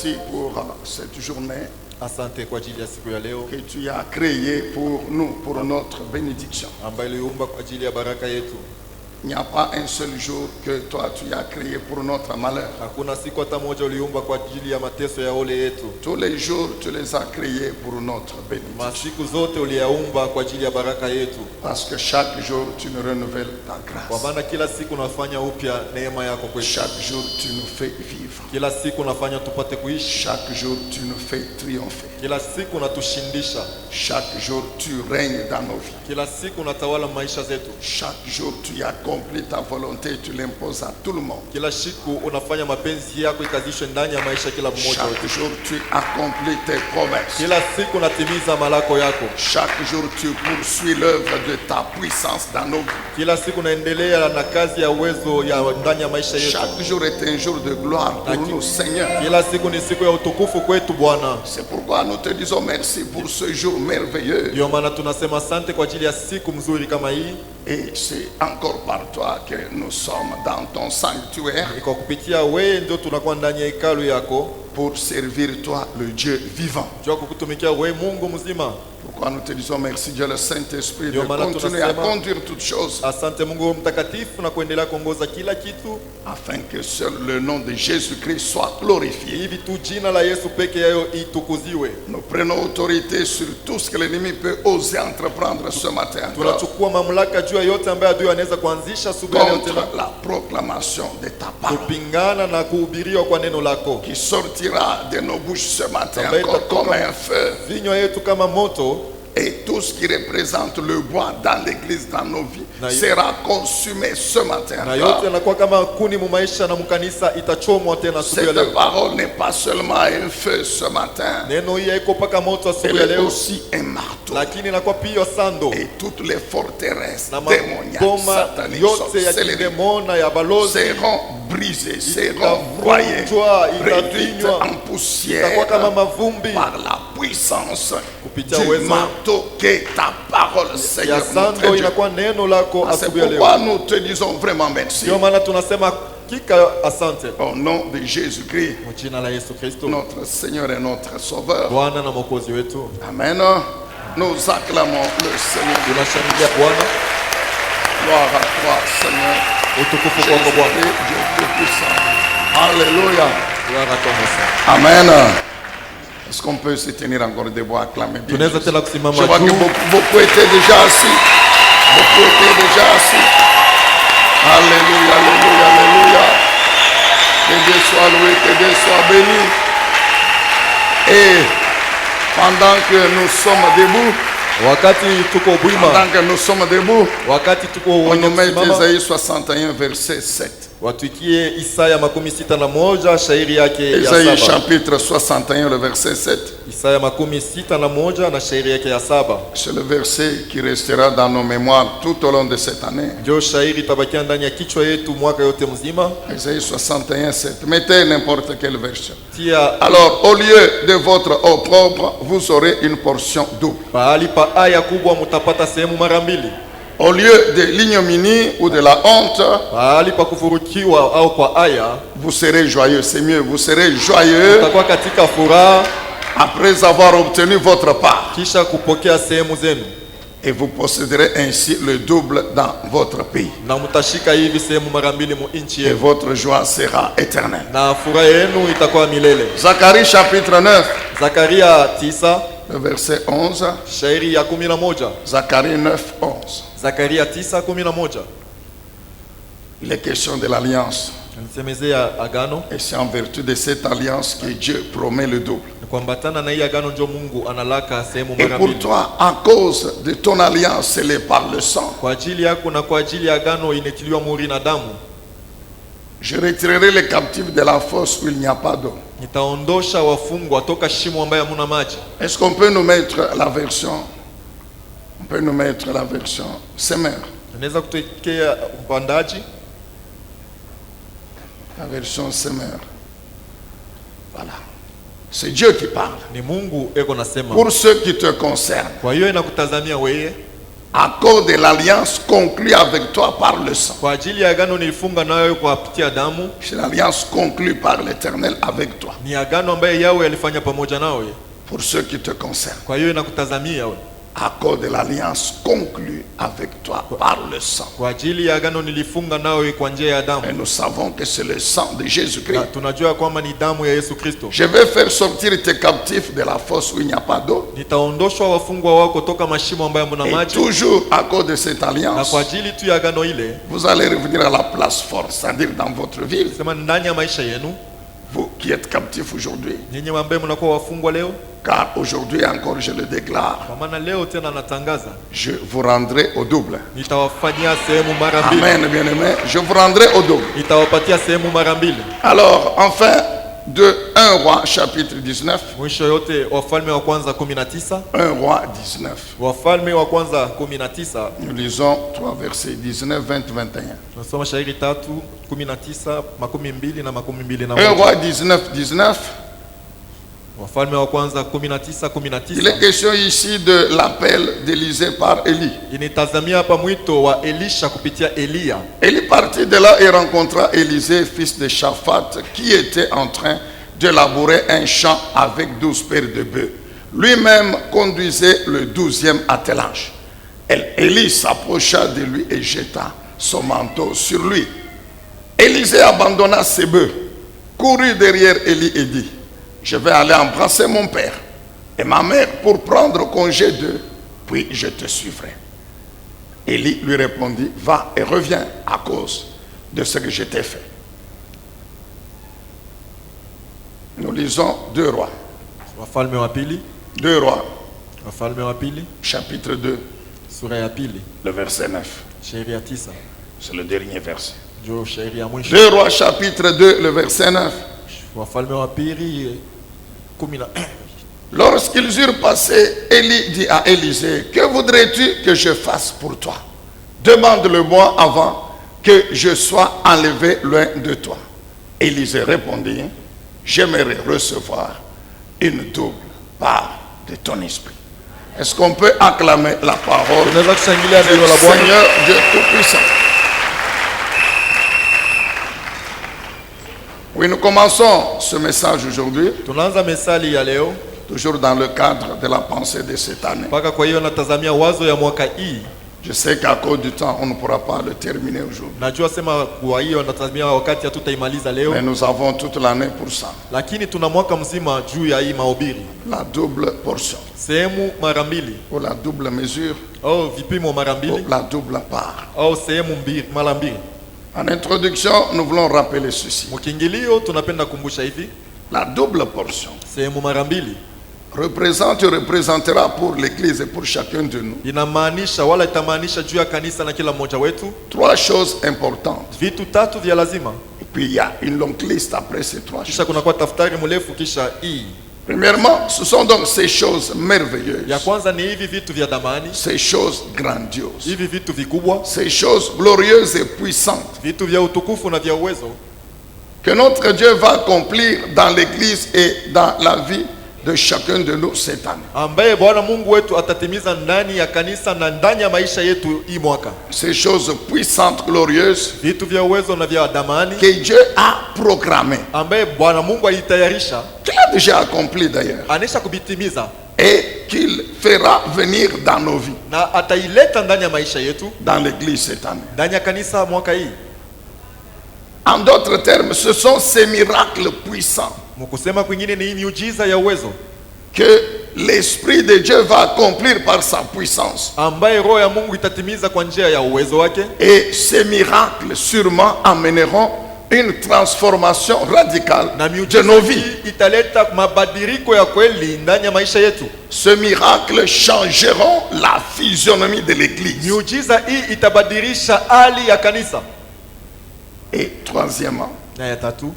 merci pour cette journée Asante kwa ajili ya siku ya leo que tu as créée pour nous, pour notre bénédiction. ambayo iliumba kwa ajili ya baraka yetu. Il n'y a pas un seul jour que toi tu as créé pour notre malheur. Hakuna siku hata moja uliumba kwa ajili ya mateso ya ole yetu. Tous les jours tu les as créés pour notre bénédiction. Masiku zote uliyaumba kwa ajili ya baraka yetu, Parce que chaque jour tu nous renouvelles ta kwa grâce. maana kila siku unafanya upya neema yako kwetu. Chaque jour tu nous fais vivre. Kila siku unafanya tupate kuishi. Chaque jour tu nous fais triompher. Kila siku unatushindisha. Chaque jour tu règnes dans nos vies. Kila siku unatawala maisha zetu. Chaque jour tu accomplis ta volonté, tu l'imposes à tout le monde. Kila siku unafanya mapenzi yako ikazishwe ndani ya maisha kila mmoja wetu. Chaque jour tu accomplis tes promesses. Kila siku unatimiza malako yako. Chaque jour tu poursuis l'œuvre de ta puissance dans nos vies. Kila siku unaendelea na kazi ya uwezo ya ndani ya maisha yetu. Chaque jour est un jour de gloire pour nous, Seigneur. Kila siku ni siku ya utukufu kwetu Bwana. C'est pourquoi nous te disons merci pour ce jour merveilleux. Ndio maana tunasema asante kwa ajili ya siku mzuri kama hii. Et c'est encore par toi que nous sommes dans ton sanctuaire Kwa kupitia wewe ndio tunakuwa ndani ya hekalu yako pour servir toi, le Dieu vivant. jua kukutumikia wewe Mungu mzima. Pourquoi nous te disons merci, Dieu le Saint-Esprit, de Ndio maana continuer à tunasema conduire toutes choses asante Mungu mtakatifu na kuendelea kuongoza kila kitu afin que seul le nom de Jésus-Christ soit glorifié. hivi tu jina la Yesu peke yao itukuziwe. Nous prenons autorité sur tout ce que l'ennemi peut oser entreprendre ce matin encore, Tunachukua mamlaka juu ya yote ambayo adui anaweza kuanzisha asubuhi leo contre tena la proclamation de ta parole kupingana na kuhubiriwa kwa neno lako. qui sortira de nos bouches ce matin Ambayo encore itatoka comme un feu. vinywa yetu kama moto, Et tout ce qui représente le bois dans l'église, dans nos vies, Na- sera consumé ce matin na encore. yote yanakuwa kama kuni mu maisha na mkanisa itachomwa tena asubuhi ya Cette leo. parole n'est pas seulement un feu ce matin, Neno hii haiko paka moto asubuhi elle ya est leo, aussi un marteau. lakini inakuwa pia sando Et toutes les forteresses na démoniaques, maboma sataniques, yote ya sorcelleries kidemona ya balozi seront brisées, seront broyées, itavunjwa, réduites itavinywa, en itakuwa poussière kama mavumbi par la puissance kupitia du uwezo marteau qu'est ta parole, ya Seigneur notre sando Dieu. inakuwa neno lako C'est asubuhi ya leo. pourquoi nous te disons vraiment merci. Ndio maana tunasema kika asante Au nom de Jésus-Christ, kwa jina la Yesu Kristo, notre Seigneur et notre Sauveur. Bwana na Mwokozi wetu. Amen. Nous acclamons le Seigneur. Tunashangilia Bwana, Gloire à toi, Seigneur. utukufu Jésus-Christ, kwako Bwana. Dieu Tout-Puissant. Alléluia. Gloire à toi Yesu. Amen. Est-ce qu'on peut se tenir encore debout, acclamer bien Tunaweza Jésus? tena Je kusimama vois que juu. beaucoup étaient déjà assis. Beaucoup étaient déjà assis. Alléluia, alléluia, alléluia. Que Dieu soit loué, que Dieu soit béni. Et pendant que nous sommes debout, Wakati tuko bwima, pendant que nous sommes debout, wakati tuko on wenye nous met kusimama, Ésaïe 61, verset 7. watuikie Isaya 61 shairi yake ya Ésaïe 7. chapitre 61, le verset 7. Isaya 61 na shairi yake ya 7. C'est le verset qui restera dans nos mémoires tout au long de cette année. Ndio shairi tabakia ndani ya kichwa yetu mwaka yote mzima. Ésaïe 61, 7. Mettez n'importe quelle version. Tia Alors, au lieu de votre eau propre, vous aurez une portion double. pahali pa aya kubwa mutapata sehemu mara mbili. Au lieu de l'ignominie ou de la honte, Pahali pa kufurukiwa au kwa aya, vous serez joyeux. C'est mieux, vous serez joyeux mtakuwa katika furaha après avoir obtenu votre part. kisha kupokea sehemu zenu, Et vous posséderez ainsi le double dans votre pays. na mtashika hivi sehemu mara mbili mu nchi Et yenu, votre joie sera éternelle. na furaha yenu itakuwa milele. Zacharie chapitre 9, Zakaria 9 le verset 11. shairi ya 11. Zacharie 9, 11. Zakaria 9:11. Il est question de l'alliance. Nisemezea agano, Et c'est en vertu de cette alliance que Dieu promet le double. ni kuambatana na hii agano ndio Mungu analaka sehemu Et mara pour mbili. toi, à cause de ton alliance scellée par le sang, Kwa ajili yako na kwa ajili ya agano inetiliwa muhuri na damu, je retirerai les captifs de la fosse où il n'y a pas d'eau. nitaondosha wafungwa toka shimo ambayo hamuna maji. Est-ce qu'on peut nous mettre la version? On peut nous mettre la version semeur. Unaweza kutekea mpandaji, La version semeur. Voilà. C'est Dieu qui parle. ni Mungu eko nasema. Pour ceux qui te concernent, Kwa hiyo inakutazamia wewe, à cause de l'alliance conclue avec toi par le sang. Kwa ajili ya agano nilifunga nayo kwa kupitia damu. C'est l'alliance conclue par l'Éternel avec toi. Ni agano ambaye Yahweh alifanya pamoja nawe. Pour ceux qui te concernent. Kwa hiyo inakutazamia wewe. À cause de l'alliance conclue avec toi par le sang. Kwa ajili ya agano nilifunga nawe kwa njia ya damu. Et nous savons que c'est le sang de Jésus-Christ. Tunajua kwamba ni damu ya Yesu Kristo. Je vais faire sortir tes captifs de la fosse où il n'y a pas d'eau. Nitaondoshwa wafungwa wako toka mashimo ambayo mna Et maji. toujours à cause de cette Na alliance, kwa ajili tu ya agano ile, vous allez revenir à la place forte, c'est-à-dire dans votre ville. sema ndani ya maisha yenu, Vous qui êtes captifs aujourd'hui. nyinyi ambaye mnakuwa wafungwa leo, Car aujourd'hui encore je le déclare, kwa maana leo tena natangaza, je vous rendrai au double. nitawafanyia sehemu mara mbili. Amen, bien-aimés. Je vous rendrai au double. Nitawapatia sehemu mara mbili. Alors, enfin, de 1 roi chapitre 19. Mwisho yote Wafalme wa kwanza 19. 1 roi 19. Wafalme wa kwanza 19. Nous lisons 3 versets 19, 20, 21. Tunasoma shairi 3, 19, 22 na 22 na 1 moja. roi 19, 19. Wafalme wa kwanza 19, Il est 19. question ici de l'appel d'Élisée par Élie. Initazamia hapa mwito wa Elisha kupitia Eliya. Élie partit de là et rencontra Élisée, fils de Shaphat, qui était en train de labourer un champ avec 12 paires de bœufs. Lui-même conduisait le 12e attelage. Élie s'approcha de lui et jeta son manteau sur lui. Élisée abandonna ses bœufs, courut derrière Élie et dit: je vais aller embrasser mon père et ma mère pour prendre congé d'eux, puis je te suivrai. Élie lui répondit: va et reviens à cause de ce que je t'ai fait. Nous lisons 2 rois. Wafalme wa pili, 2 rois, Wafalme wa pili, chapitre 2, sura ya pili, le verset 9. shairi ya 9. C'est le dernier verset. Ndio shairi ya mwisho. 2 rois, chapitre 2, le verset 9. Wafalme wa pili 10. Lorsqu'ils eurent passé, Élie dit à Élisée: que voudrais-tu que je fasse pour toi? Demande-le-moi avant que je sois enlevé loin de toi. Élisée répondit: j'aimerais recevoir une double part de ton esprit. Est-ce qu'on peut acclamer la parole du Tunaweza kushangilia neno la Bwana. Seigneur Dieu Tout-Puissant? Oui, nous commençons ce message aujourd'hui, Tunaanza mesali ya leo toujours dans le cadre de la pensée de cette année. mpaka kwa hiyo natazamia wazo ya mwaka hii. Je sais qu'à cause du temps, on ne pourra pas le terminer aujourd'hui. Najua sema kwa hiyo natazamia wakati hatutaimaliza leo, Mais nous avons toute l'année pour ça. lakini tuna mwaka mzima juu ya hii mahubiri. La double portion, Sehemu mara mbili ou la double mesure, au vipimo mara ou mbili la double part. au sehemu mbili mara mbili. En introduction, nous voulons rappeler ceci. Mkiingilio tunapenda kukumbusha hivi, La double portion sehemu mara mbili représente et représentera pour l'Église et pour chacun de nous inamaanisha wala itamaanisha juu ya kanisa na kila mmoja wetu 3 choses importantes. vitu 3 vya lazima. Et puis il y a une longue liste après ces 3 Kisha choses. kunakuwa tafutari mrefu kisha hii. Premièrement, ce sont donc ces choses Ya merveilleuses, kwanza ni hivi vitu vya damani, ces choses grandioses, hivi vitu vikubwa, ces choses glorieuses et puissantes vitu vya utukufu na vya uwezo que notre Dieu va accomplir dans l'Église et dans la vie de chacun de nous cette année. ambaye Bwana Mungu wetu atatimiza ndani ya kanisa na ndani ya maisha yetu hii mwaka. Ces choses puissantes, glorieuses Vitu vya uwezo na vya damani que Dieu a programmées, ambaye Bwana Mungu alitayarisha, qu'il a déjà accompli d'ailleurs, anesha kubitimiza et qu'il fera venir dans nos vies, na ataileta ndani ya maisha yetu, dans l'Église cette année. ndani ya kanisa mwaka hii. En d'autres termes, ce sont ces miracles puissants Mkusema kwingine ni hii miujiza ya uwezo que l'Esprit de Dieu va accomplir par sa puissance. ambaye roho ya Mungu itatimiza kwa njia ya uwezo wake, Et ces miracles sûrement amèneront une transformation radicale na de miujiza nos vies. hii italeta mabadiliko ya kweli ndani ya maisha yetu. Ces miracles changeront la physionomie de l'Église. Miujiza hii itabadilisha hali ya kanisa. Et troisièmement, Na ya tatu,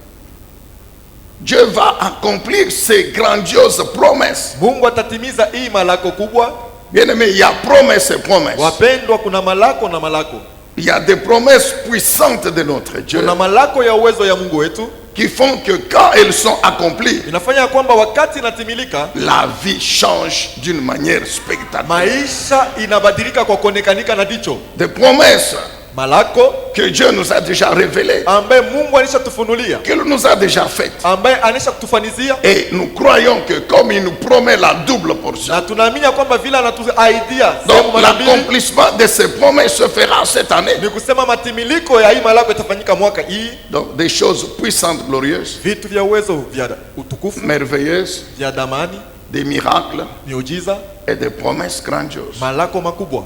Dieu va accomplir ces grandioses promesses. Mungu atatimiza hii malako kubwa. Bien aimé, il y a promesses et promesses. Wapendwa, kuna malako na malako. Il y a des promesses puissantes de notre Dieu. Kuna malako ya uwezo ya Mungu wetu, qui font que quand elles sont accomplies, inafanya kwamba wakati inatimilika, la vie change d'une manière spectaculaire. maisha inabadilika kwa kuonekanika na jicho. Des promesses Malako que Dieu nous a déjà révélées, ambaye Mungu alisha-tufunulia, qu'il nous a déjà faites. ambaye alisha-kutufanizia, Et nous croyons que comme il nous promet la double portion, na tunaamini kwamba vile anatuahidia donc l'accomplissement de ces promesses se fera cette année. ni kusema matimiliko ya hii malako itafanyika mwaka hii. Donc des choses puissantes, glorieuses, Vitu vya uwezo vya utukufu, merveilleuses, vya damani, des miracles miujiza, et des promesses grandioses. malako makubwa.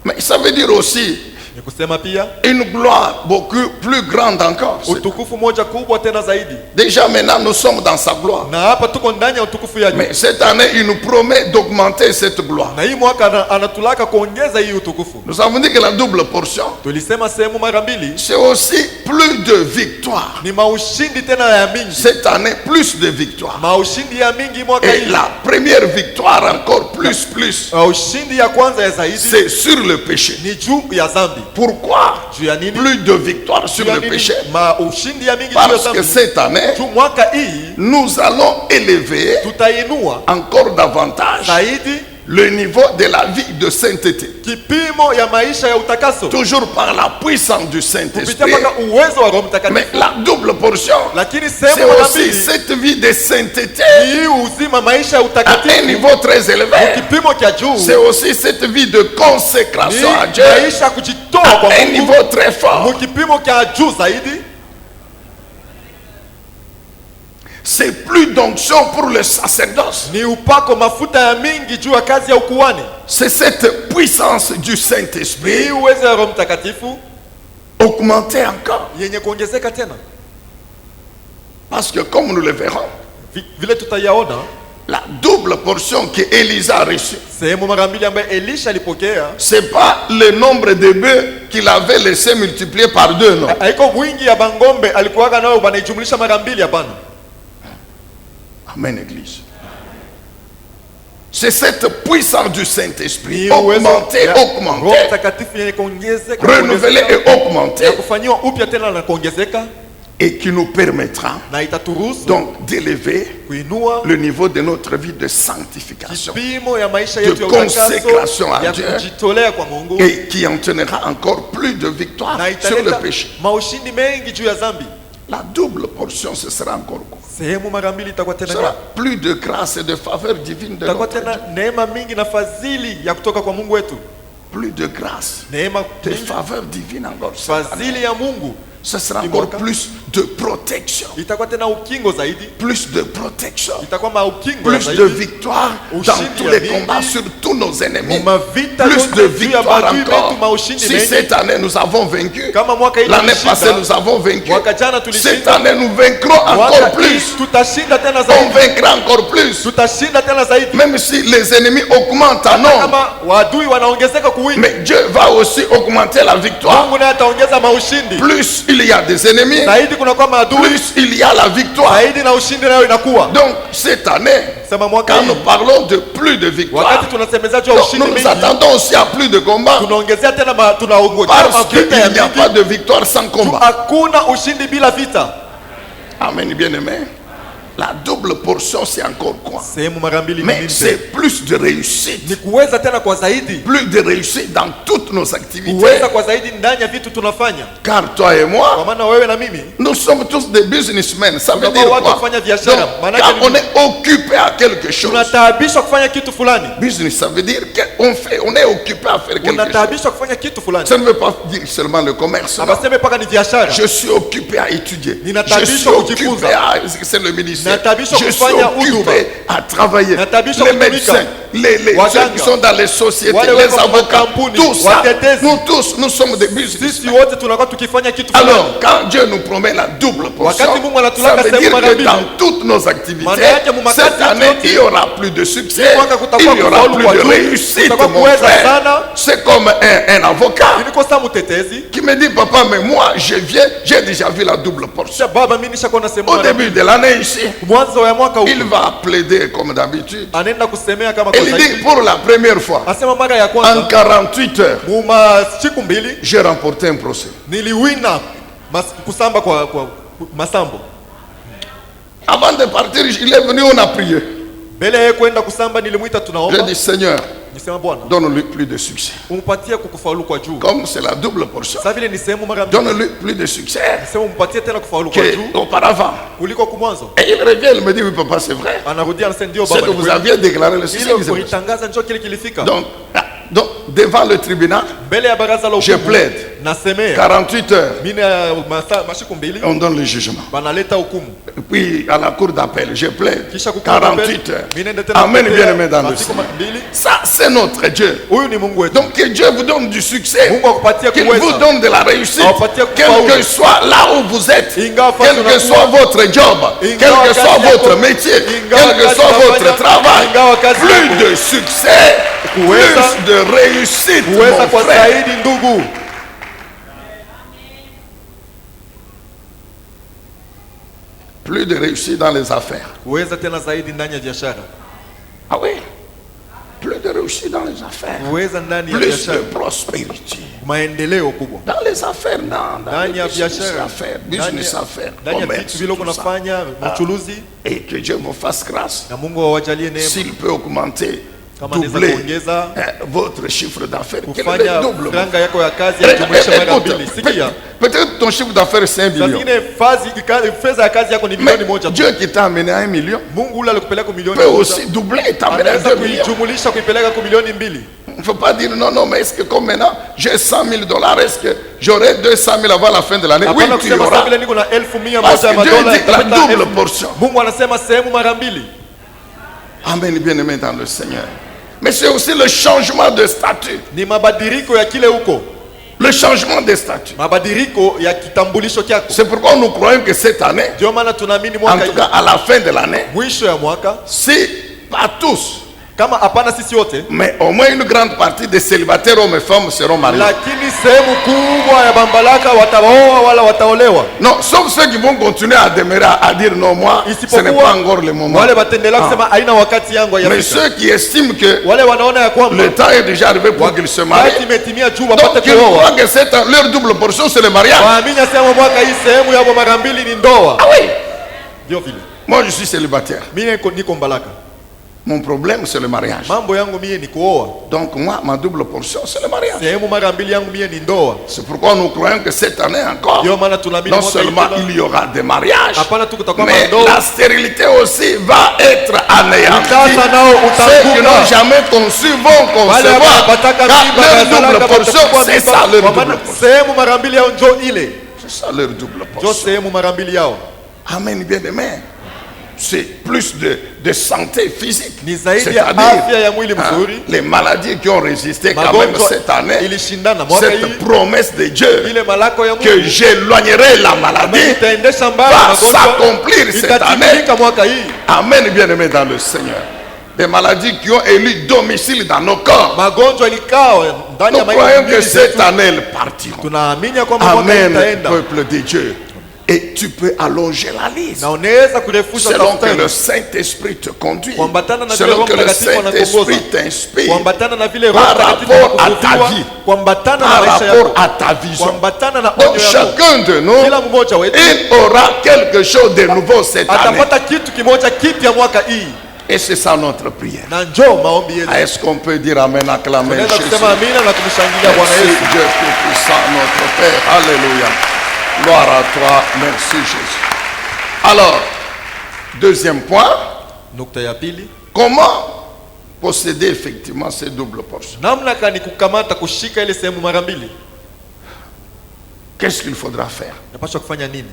Mais ça veut dire aussi Ni kusema pia une gloire beaucoup plus grande encore. utukufu moja kubwa tena zaidi. Déjà maintenant nous sommes dans sa gloire. Na hapa tuko ndani ya utukufu yake. Mais cette année il nous promet d'augmenter cette gloire. Na hii mwaka anatulaka kuongeza hii utukufu. Nous avons dit que la double portion, Tulisema sehemu mara mbili c'est aussi plus de victoire. ni maushindi tena ya mingi. Cette année plus de victoire. Maushindi ya mingi mwaka Et hii. la première victoire encore plus. Ushindi ya kwanza ya zaidi C'est sur le péché. ni juu ya dhambi. Pourquoi Juu ya nini? plus de victoire sur Juu ya le nini? péché? Ushindi ya mingi juu ya Parce que dhambi. cette année, Juu mwaka hii nous allons élever tutainua encore davantage zaidi le niveau de la vie de sainteté. kipimo ya maisha ya utakaso. Toujours par la puissance du Kupitia Saint-Esprit. mpaka uwezo wa Roho Mais Mtakatifu. la double portion, Lakini c'est sehemu mara aussi mbili cette vie de sainteté hii uzima maisha ya à un utakatifu niveau très élevé. kipimo cha juu. C'est aussi cette vie de consécration à Ni Dieu maisha kujitoa kwa à un Mungu niveau très fort. mu kipimo cha juu zaidi. C'est plus d'onction pour le sacerdoce. Ni upako mafuta ya mingi juu ya kazi ya ukuhani. C'est cette puissance du Ni Saint-Esprit uwezo wa Roho Mtakatifu augmentée encore. yenye kuongezeka tena. Parce que comme nous le verrons, Vile tutayaona la double portion que Élisa a reçue, sehemu mara mbili ambayo Elisha alipokea, c'est pas le nombre de bœufs qu'il avait laissé multiplier par 2, non. haiko wingi ya bangombe alikuwaga nayo wanaijumlisha mara mbili, hapana. Amen, Église. C'est cette puissance du Saint-Esprit Ni uwezo augmentée, ya Roho augmentée, Mtakatifu yenye kuongezeka, renouvelée et augmentée, ya kufanyiwa upya tena na kuongezeka, et qui nous permettra na itaturuhusu donc d'élever kuinua le niveau de notre vie de sanctification kipimo ya maisha de yetu ya consécration à ya Dieu, kujitolea kwa Mungu, et qui entraînera encore plus de victoire na sur le italeta péché. maushindi mengi juu ya dhambi. La double portion, ce sera encore quoi? Sehemu mara mbili itakuwa Ce tena sera plus de grâce et de faveur divine de itakuwa notre tena Dieu. neema mingi na fadhili ya kutoka kwa Mungu wetu. Plus de grâce, Neema de mingi, faveur divine encore. cette année. fadhili ya Mungu. Ce sera encore plus de protection. Itakuwa tena ukingo zaidi, Plus de protection. itakuwa maukingo Plus zaidi, de victoire dans tous les combats sur tous nos ennemis. mavita Plus de yote juu ya victoire maadui wetu, encore. maushindi Si mengi. cette année nous avons vaincu, Kama mwaka hii l'année tulishinda, passée nous avons vaincu, mwaka jana cette tulishinda, année nous vaincrons mwaka encore hii plus. tutashinda tena On zaidi, vaincra encore plus. tutashinda tena zaidi. Même si les ennemis augmentent en nombre, Kama wadui wanaongezeka kuwingi, mais Dieu va aussi augmenter la victoire. Mungu naye ataongeza maushindi Plus il y a des ennemis, zaidi, kunakuwa maadui plus il y a la victoire. zaidi, na ushindi nayo inakuwa. Donc cette année, Sema mwaka quand hii nous parlons de plus de victoire, wakati tunasemeza juu ya donc ushindi nous nous mingi, attendons aussi à plus de combats. tunaongezea tena tunaongojea Parce qu'il mavita ya n'y a mingi. pas de victoire sans combat. Hakuna ushindi bila vita. Amen, bien-aimé. La double portion, c'est encore quoi? Sehemu mara mbili ni Mais nini? c'est plus de réussite. Ni kuweza tena kwa zaidi, Plus de réussite dans toutes nos activités. kuweza kwa zaidi ndani ya vitu tunafanya. Car toi et Kwa moi, maana wewe na mimi nous sommes tous des businessmen. Ça veut tunakuwa dire watu quoi? kufanya Donc, biashara. Maana quand on yake est occupé à quelque chose, tunataabishwa kufanya kitu fulani, business, ça veut dire qu'on est occupé à faire quelque chose. unataabishwa kufanya kitu fulani. Ça ne veut pas dire seulement le commerce. non. Abaseme paka ni biashara. Je suis occupé à étudier. Je Ninatabishwa suis occupé kujifunza. à... C'est le ministère. Natabishwa Je suis kufanya huduma. occupé à travailler. Natabishwa Les kutumika. médecins, les Waganga. ceux qui sont dans les sociétés, Wale les wako avocats, makampuni, tout ça. watetezi. Nous tous, nous sommes des business. Sisi wote tunakuwa tukifanya kitu fulani. Alors, quand Dieu nous promet la double portion, Wakati Mungu ça anatulaka veut sehemu dire mara que mbili. dans toutes nos activités, Maana yake mu makazi cette année, yote, il y aura plus de succès, mwaka il kutakuwa y aura kufaulu plus kwa de juu, réussite, kutakuwa mon kuweza frère. sana. C'est comme un avocat Nilikosa mtetezi. qui me dit, papa, mais moi, je viens, j'ai déjà vu la double portion. Kisha baba, mimi nishakuona sehemu Au mara début de l'année ici, mwanzo ya mwaka huu il va plaider comme d'habitude. anaenda kusemea kama Et kwa il dit, zaidi. pour la première fois, Asema mara ya en kwanza 48 heures, muma siku mbili j'ai remporté un procès. niliwina kusamba kwa masambo. Avant de partir, il est venu, on a prié. Mbele yeye kwenda kusamba nilimuita J'ai tunaomba. dit, Seigneur, Nisema Bwana, donne-lui plus de succès. umpatie kukufaulu kwa juu. Comme c'est la double portion, Sasa vile ni sehemu mara mbili. donne-lui plus de succès Nisema umpatie tena kufaulu kwa juu qu'auparavant. kuliko kumwanzo. Et il revient, il me dit, oui papa, c'est vrai. Anarudia anasema ndio Ce baba. que ni vous kweli. aviez déclaré le succès. Ile ulitangaza njoo kile kilifika. Donc, devant le tribunal, Mbele ya baraza la je hukumu. plaide. Nasemea. 48 heures, Mimi masiku mbili on donne le jugement. banaleta hukumu. Puis à la cour d'appel, je plaide. Kisha kukuta 48 heures. Mimi naenda tena. Amen, bien aimé dans le masiku Seigneur. mbili. Ça, c'est notre Dieu. Huyu ni Mungu wetu. Donc, que Dieu vous donne du succès. Mungu akupatie Qu'il kuweza. vous donne de la réussite. Awapatie Quel kufaulu. que soit là où vous êtes. Ingawa Quel fasi que soit votre job. Quel Ingawa que kazi soit yako. votre métier. Ingawa Quel que kazi soit votre unafanya. travail. Ingawa kazi Plus yako. de succès. Kuweza. Plus de réussite. Kuweza Mon kwa frère. zaidi ndugu. Plus de réussite dans les affaires. Kuweza tena zaidi ndani ya biashara. Ah oui. Plus de réussite dans les affaires. Kuweza ndani ya Plus biashara. de prospérité. Maendeleo kubwa. Dans les affaires, dans Ndani les ya business biashara. affaires, Ndani business ya- affaires, ndani ya commerce, vitu vile tout ça. unafanya machuluzi Et que Dieu me fasse grâce. na Mungu awajalie neema. S'il peut augmenter, Kama anaweza doubler kuongeza votre chiffre d'affaires, quel est kufanya le double? franga yako ya kazi ya jumuisha mara Écoute, mbili. Sikia. peut-être ton chiffre d'affaires c'est 1 Saa million. zingine fedha ya kazi yako ni Mais milioni moja tu. Dieu qui t'a amené à 1 million Mungu ule alikupeleka milioni peut moja. aussi doubler et t'amener à Anaweza 2 millions. kuijumulisha kuipeleka kwa milioni mbili. Il ne faut pas dire non, non, mais est-ce que comme maintenant j'ai 100 000 $, est-ce que j'aurai 200 000 avant la fin de l'année? Oui, Hapana tu kusema auras. sasa vile niko na 1,100 Parce ya que Dieu madola dit la nitapata double 1,000. portion. Mungu anasema sehemu mara mbili. Amen, bien-aimé dans le Seigneur. Mais c'est aussi le changement de statut. Ni mabadiliko ya kile huko. Le changement de statut. Mabadiliko ya kitambulisho chako. C'est pourquoi nous croyons que cette année, Ndio maana tunaamini en mwaka tout hii cas à la fin de l'année, mwisho ya mwaka si pas tous, kama hapana sisi wote mais au moins une grande partie des célibataires hommes et femmes seront mariés. lakini sehemu kubwa ya bambalaka wataoa wala wataolewa. Non, sauf ceux qui vont continuer à demeurer à dire non, moi, ce n'est pas encore le moment. wale wataendelea kusema haina wakati yangu Mais haijafika. ceux qui estiment que Wale wanaona ya kwamba le temps est déjà arrivé pour qu'ils se marient, wakati imetimia juu donc wapate ils kuoa. croient que leur double portion c'est le mariage. Waamini asema mwaka hii sehemu yabo mara mbili ni ndoa. Ah oui. Ndio vile. Moi je suis célibataire. Mimi niko mbalaka. Mon problème c'est le mariage. Mambo yangu mie ni kuoa. Donc moi, ma double portion c'est le mariage. Sehemu mara mbili yangu mie ni ndoa. C'est pourquoi nous croyons que cette année encore, Ndio maana tunaamini non mwaka hii seulement tena- il y aura des mariages, hapana tu kutakuwa mais ndoa. la stérilité aussi va être anéantie. Utasa nao Ceux qui n'ont utakufa. jamais conçu vont Wale ambao concevoir. wataka Car mimba leur na double talaka portion, watakuwa c'est mimba. ça leur Kwa double maana portion. sehemu mara mbili yao njo ile. C'est ça leur double Njo portion. sehemu mara mbili yao. Amen, bien-aimé. C'est plus de santé physique. Ni zaidi ya afya ya mwili mzuri. les maladies qui ont résisté quand même Magonjwa cette année, ilishindana mwaka cette hii. promesse de Dieu Ile malako ya que Mungu j'éloignerai la maladie itaendesha mbali va magonjwa. s'accomplir cette année. Itatimilika mwaka hii. Amen, bien-aimé dans le Seigneur. Des maladies qui ont élu domicile dans nos corps. Magonjwa ilikao ndani Nous ya croyons maisha que cette yetu. année, elles partiront. Tunaamini kwamba mwaka hii Amen, itaenda. peuple de Dieu. Et tu peux allonger la liste. Na unaweza kurefusha Selon que tafuteni. le Saint-Esprit te conduit. Kuambatana na vile Selon Roho que le Mtakatifu Saint-Esprit anakuongoza. t'inspire. Kuambatana na vile Roho Par Mtakatifu rapport à ta anakufunulia. vie. Kuambatana na Par maisha rapport yako. à ta vision. Kuambatana na Donc onyo yako. chacun de nous, Kila mmoja wetu il aura quelque chose de nouveau cette année. atapata kitu kimoja kipya mwaka hii. Et c'est ça notre prière. Na njoo maombi yetu. Ah, est-ce qu'on peut dire Amen, acclamer Tunaweza Jésus? kusema amina na kumshangilia Bwana Merci Yesu. Dieu Tout-Puissant, notre Père. Alléluia. Gloire à toi. Merci Jésus. Alors, deuxième point, Nukta ya pili, comment posséder effectivement ces doubles portions? namna gani kukamata kushika ile sehemu mara mbili? Qu'est-ce qu'il faudra faire? Napaswa kufanya nini?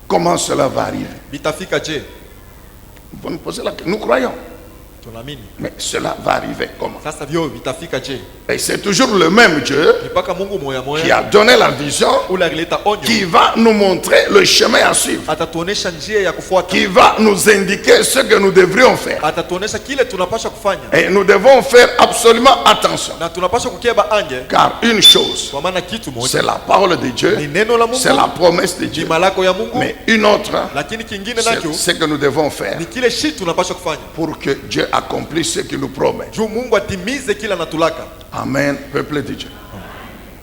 Comment cela va arriver? Bitafika je? Vous nous posez la question. Nous croyons. Tunaamini. Mais cela va arriver comment? Sasa vyo vitafika je? Et c'est toujours le même Dieu Ni mpaka Mungu moya qui moya a donné la vision, ule alileta onyo, qui va nous montrer le chemin à suivre, atatuonesha njia ya kufuata, qui va nous indiquer ce que nous devrions faire. atatuonesha kile tunapaswa kufanya, Et nous devons faire absolument attention. na tunapaswa kukeba anje, Car une chose, kwa maana kitu moja c'est la parole de ni Dieu, neno la Mungu, c'est la promesse de ni Dieu. malako ya Mungu, Mais une autre, lakini kingine c'est nacho ce que nous devons faire ni kile shi tunapaswa kufanya pour que Dieu accomplisse ce qu'il nous promet. juu Mungu atimize kila natulaka. Amen, peuple de Dieu.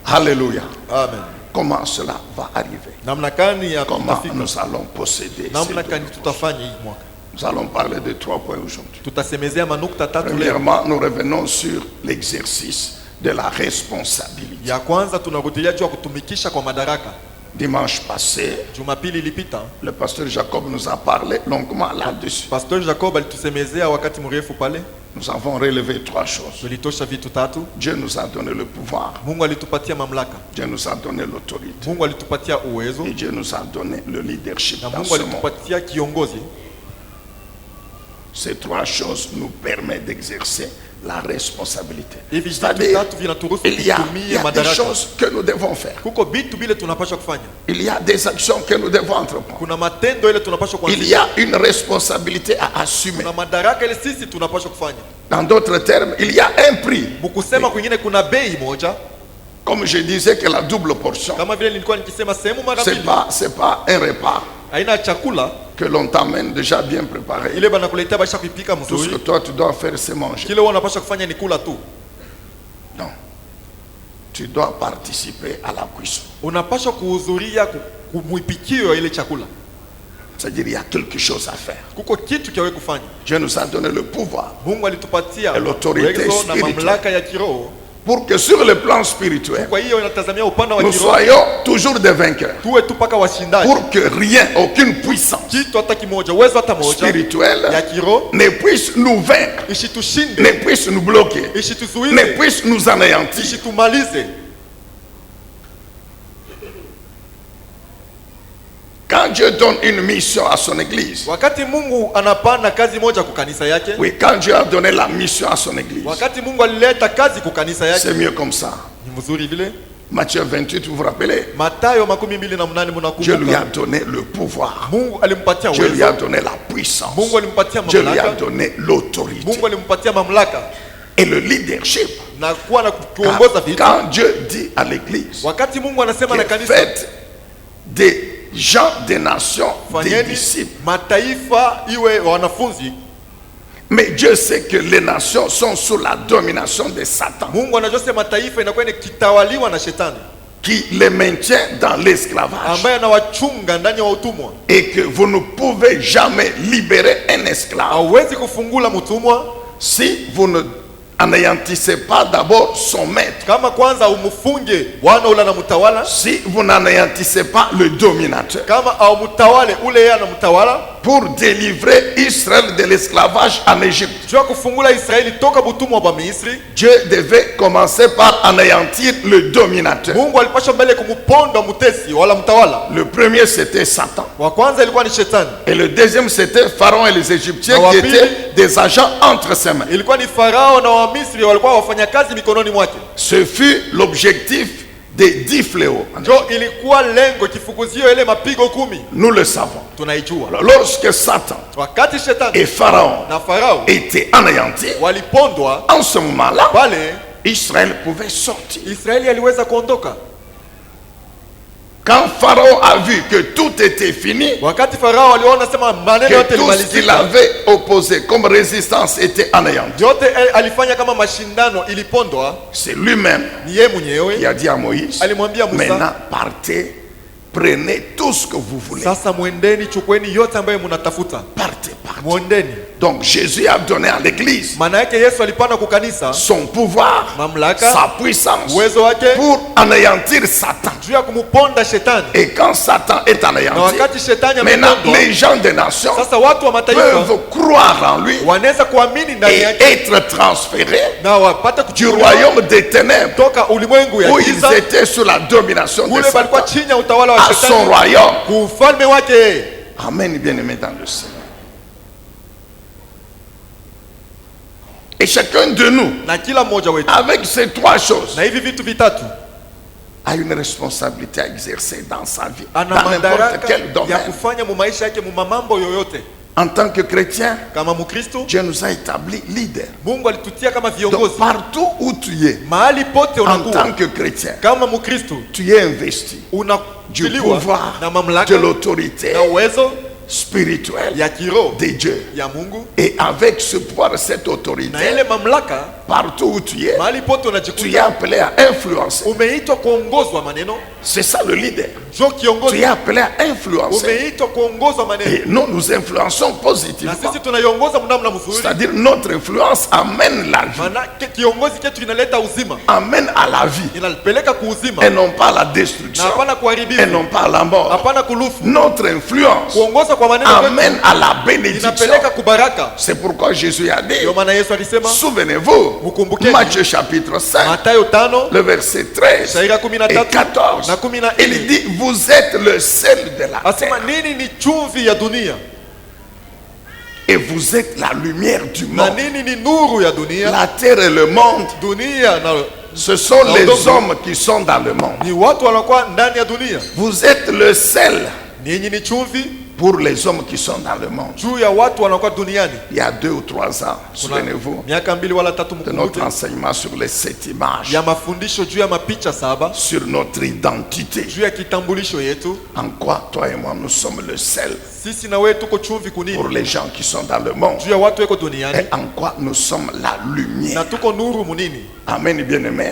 Alléluia. Amen. comment cela va arriver, namna gani ya comment tutafika, nous allons posséder ces namna deux gani prochains. tutafanya hii mwaka. Nous allons parler de 3 points aujourd'hui. Tutasemezea manukta tatu leo. Premièrement, nous revenons sur l'exercice de la responsabilité. Ya kwanza tunarudilia juu ya kutumikisha kwa madaraka. Dimanche passé, Jumapili ilipita, le pasteur Jacob nous a parlé longuement là-dessus. Pastor Jacob alitusemezea wakati mrefu pale. Nous avons relevé 3 choses. Tulitosha vitu tatu. Dieu nous a donné le pouvoir, Mungu alitupatia mamlaka. Dieu nous a donné l'autorité, Mungu alitupatia uwezo et Dieu nous a donné le leadership na dans Mungu ce monde. alitupatia kiongozi. Ces 3 choses nous permettent d'exercer la responsabilité. Hivi vitu C'est-à-dire, tatu vinaturuhusu il y a kutumia des madaraka. choses que nous devons faire. Kuko vitu bile tunapaswa kufanya. Il y a des actions que nous devons entreprendre. Kuna matendo ile tunapaswa Il y kuanzisha. a une responsabilité à assumer. Kuna madaraka ile sisi tunapaswa kufanya. Dans d'autres termes, il y a un prix. Mukusema kwingine kuna bei moja. Comme je disais que la double portion, Kama vile nilikuwa nikisema sehemu mara mbili. c'est pas un repas Aina ya chakula que l'on t'amène déjà bien préparé. ile banakuletea basha kuipika Tout ce que mzuri. toi tu dois faire, c'est manger. Kile wanapaswa kufanya ni kula tu. Non. Tu dois participer à la cuisson. Unapaswa kuhudhuria kumuipikio ile chakula. C'est-à-dire, il y a quelque chose à faire. Kuko kitu kiawe kufanya. Dieu nous a donné le pouvoir Mungu alitupatia Et l'autorité uwezo na spirituelle. mamlaka ya kiroho. pour que sur le plan spirituel, Kwa hiyo inatazamia upande wa nous kiroho soyons toujours des vainqueurs. tuwe tu paka washindaji. Pour que rien, aucune puissance Kitu hata kimoja, uwezo hata moja ya spirituelle kiroho ne puisse nous vaincre, ishitushinde, ne puisse nous bloquer, ne ishituzuize, puisse nous anéantir. ishitumalize. Quand Dieu donne une mission à son église, Wakati Mungu anapana kazi moja kwa kanisa yake, oui, quand Dieu a donné la mission à son église, wakati Mungu alileta kazi kwa kanisa yake, c'est mieux comme ça. ni mzuri vile. Matthieu 28, vous vous rappelez, Mathayo 28 Dieu lui a mnakumbuka, donné le pouvoir, Mungu alimpatia Dieu lui a uwezo, donné la puissance, Mungu alimpatia Dieu lui a mamlaka, donné l'autorité Mungu alimpatia mamlaka et le leadership. na kuwa na kuongoza vitu. Quand Dieu dit à l'église, Wakati Mungu anasema na kanisa, faites des gens des nations, des fanyeni disciples. mataifa iwe wanafunzi. Mais Dieu sait que les nations sont sous la domination de Satan, Mungu anajua sema mataifa inakuwa kitawaliwa na shetani qui les maintient dans l'esclavage, ambaye anawachunga ndani ya utumwa. et que vous ne pouvez jamais libérer un esclave Hauwezi kufungula mtumwa si vous ne anéantissez pas d'abord son maître, kama kwanza umfunge bwana ule na mtawala, si vous n'anéantissez pas le dominateur. kama au mtawale ule yeye anamtawala. Pour délivrer Israël de l'esclavage en Égypte, Jua kufungula Israeli toka butumwa wa Misri, Dieu devait commencer par anéantir le dominateur. Mungu alipasha mbele kumuponda mutesi wala mtawala. Le premier c'était Satan, Wa kwanza ilikuwa ni shetani, et le deuxième c'était Pharaon et les Égyptiens qui étaient des agents entre ses mains. ilikuwa ni Farao na wa Misri walikuwa wafanya kazi mikononi mwake. Ce fut l'objectif des 10 fléaux. Ndio ilikuwa lengo kifukuzio ile mapigo 10. Nous le savons. Tunaijua. Alors, lorsque Satan Wakati shetani et Pharaon na Farao étaient anéantis, walipondwa en ce moment-là, pale, Israël pouvait sortir. Israeli aliweza kuondoka. Quand Pharaon a vu que tout était fini, Wakati Farao aliona sema maneno yote que tout ce qu'il yalimalizika, avait opposé comme résistance était anéanti, yote alifanya kama mashindano ilipondwa, c'est lui-même ni yeye qui mwenyewe a dit à Moïse, alimwambia maintenant Musa, partez, prenez tout ce que vous voulez. sasa mwendeni, chukueni yote ambayo mnatafuta, Partez, partez. mwendeni. Donc Jésus a donné à l'église Maana yake Yesu alipanda kwa kanisa son pouvoir, mamlaka, sa puissance uwezo wake pour anéantir Satan. juu ya kumuponda shetani. Et quand Satan est Na anéanti, wakati shetani maintenant amepondwa, les gens des nations sasa watu wa mataifa peuvent croire en lui wanaweza kuamini ndani et yake être transférés na wapate du kuchukuliwa royaume des ténèbres toka ulimwengu ya où ils giza étaient sous la domination de kule palikuwa Satan chini ya utawala wa à son shetani royaume. kufalme wake. Amen, bien-aimés dans le Seigneur. Et chacun de nous, Na kila mmoja wetu avec ces 3 choses, na hivi vitu vitatu a une responsabilité à exercer dans sa vie, ana dans n'importe madaraka quel ya domaine. kufanya mu maisha yake mu mambo yoyote. En tant que chrétien, Kama Mkristo, Dieu nous a établis leaders. Mungu alitutia kama Donc viongozi partout où tu es, mahali pote en tant unakuwa que chrétien, kama Mkristo, tu es investi du unatiliwa pouvoir, na de mamlaka l'autorité na uwezo spirituelle ya kiroho de Dieu. ya Mungu, Et avec ce pouvoir, cette na autorité, ile mamlaka partout où tu es, mahali pote tu es unajikuta appelé à influencer. umeitwa kuongozwa maneno. C'est ça le leader. Jo Tu es kiongozi appelé à influencer. umeitwa kuongozwa maneno, Et nous, nous influençons na positivement. sisi tunaiongoza mnamna mzuri. C'est-à-dire notre influence amène la vie, Maana kiongozi ketu inaleta uzima, amène à la vie, inalipeleka kuuzima et non pas à la na destruction, hapana et kuharibifu, non pas à la mort. hapana kulufu. Notre influence Kuongoza kwa maneno amène à la bénédiction. inapeleka kubaraka. C'est pourquoi Jésus a dit, Ndio maana Yesu alisema souvenez-vous, Mkumbukeni. Matthieu chapitre 5, Mathayo 5 le verset 13 shairi ya et 13 14. na 14, Il dit, vous êtes le sel de la asema terre nini ni chumvi ya dunia et vous êtes la lumière du na monde. nini ni nuru ya dunia. La terre et le monde, Dunia na ce sont les hommes qui sont dans le monde. ni watu wanakuwa ndani ya dunia. Vous êtes le sel Ninyi ni chumvi pour les hommes qui sont dans le monde. juu ya watu wanakuwa duniani. Il y a 2 ou 3 ans, Kuna souvenez-vous miaka 2 wala 3 de notre mkumbuke enseignement sur les 7 images, ya mafundisho juu ya mapicha 7 sur notre identité. juu ya kitambulisho yetu. En quoi toi et moi nous sommes le sel Sisi na wewe tuko chumvi kunini pour les gens qui sont dans le monde. juu ya watu weko Et duniani, en quoi nous sommes la na lumière. tuko nuru munini Amen, bien-aimé.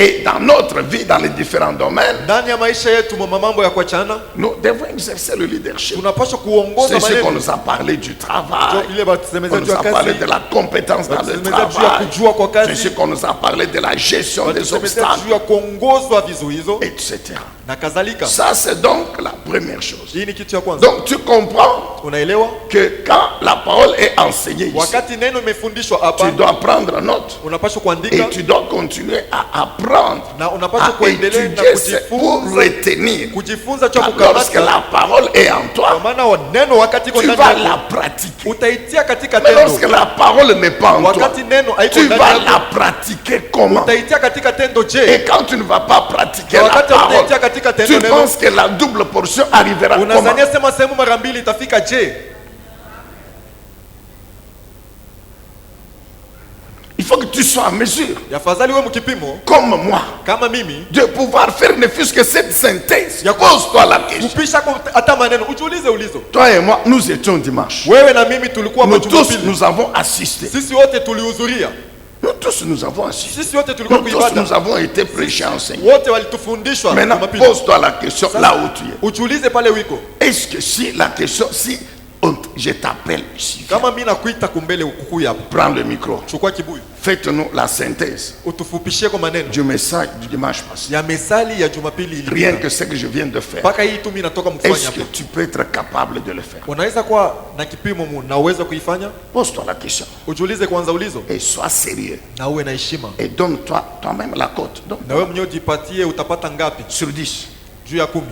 Et dans notre vie, dans les différents domaines, ndani ya maisha yetu. Mambo ya kuachana nous devons exercer le leadership. tunapaswa kuongoza C'est ce qu'on maneno. nous a parlé du travail. Ile batusemeza On juu nous ya a parlé kazi, de la compétence dans le batusemeza juu ya travail. kujua kwa C'est kazi, ce qu'on nous a parlé de la gestion des batusemeza obstacles, juu ya kuongozwa vizuizo etc. na kadhalika. Ça, c'est donc la première chose. Hii ni kitu ya kwanza. Donc, tu comprends Unaelewa, que quand la parole est enseignée ici, wakati neno imefundishwa tu hapa, dois prendre note unapaswa et kuandika tu dois continuer à apprendre, na unapaswa à kuendelea na étudier pour kujifunza, retenir. kujifunza cha Lorsque kukamata, la parole est en kwa toi, maana neno wakati iko tu ndani vas yako la pratiquer. utaitia katika Mais lorsque tendo. la parole n'est pas en toi, Wakati neno haiko tu ndani vas yako la pratiquer comment? utaitia katika tendo. Je, Et quand tu ne vas pas pratiquer na la wakati parole, utaitia katika tu tendo neno, penses que la double portion arrivera comment? unazania sema sehemu mara mbili itafika. Je, Il faut que tu sois en mesure, yafadhali wewe mkipimo comme moi, kama mimi de pouvoir faire ne fût-ce que cette synthèse. Ya Pose-toi la question. kupisha hata maneno, ujiulize ulizo. Toi et moi, nous étions dimanche. Wewe na mimi tulikuwa Nous hapa tous, Jumapili, nous avons assisté. sisi wote tulihudhuria, Nous tous, nous avons assisté. sisi wote tulikuwa Nous tous, kuibada, nous avons été prêchés, enseignés. wote walitufundishwa Maintenant, Jumapili. pose-toi la question là où tu es. Ujiulize pale wiko, Est-ce que si la question, si je t'appelle ici, kama mimi nakuita kumbele ukukuya hapa, prends le micro, chukua kibuyu faites-nous la synthèse utufupishie kwa maneno du message du dimanche passé. ya mesali ya Jumapili Rien iliyopita. que ce que je viens de faire. Mpaka hii tu mimi natoka mkufanya Est-ce que hapa. tu peux être capable de le faire? Unaweza kuwa na kipimo mu na uwezo kuifanya? Pose-toi la question Ujiulize kwanza ulizo et sois sérieux. na uwe na heshima. Et donne-toi toi-même la cote. Na wewe mwenyewe ujipatie utapata ngapi? Sur 10. Juu ya 10.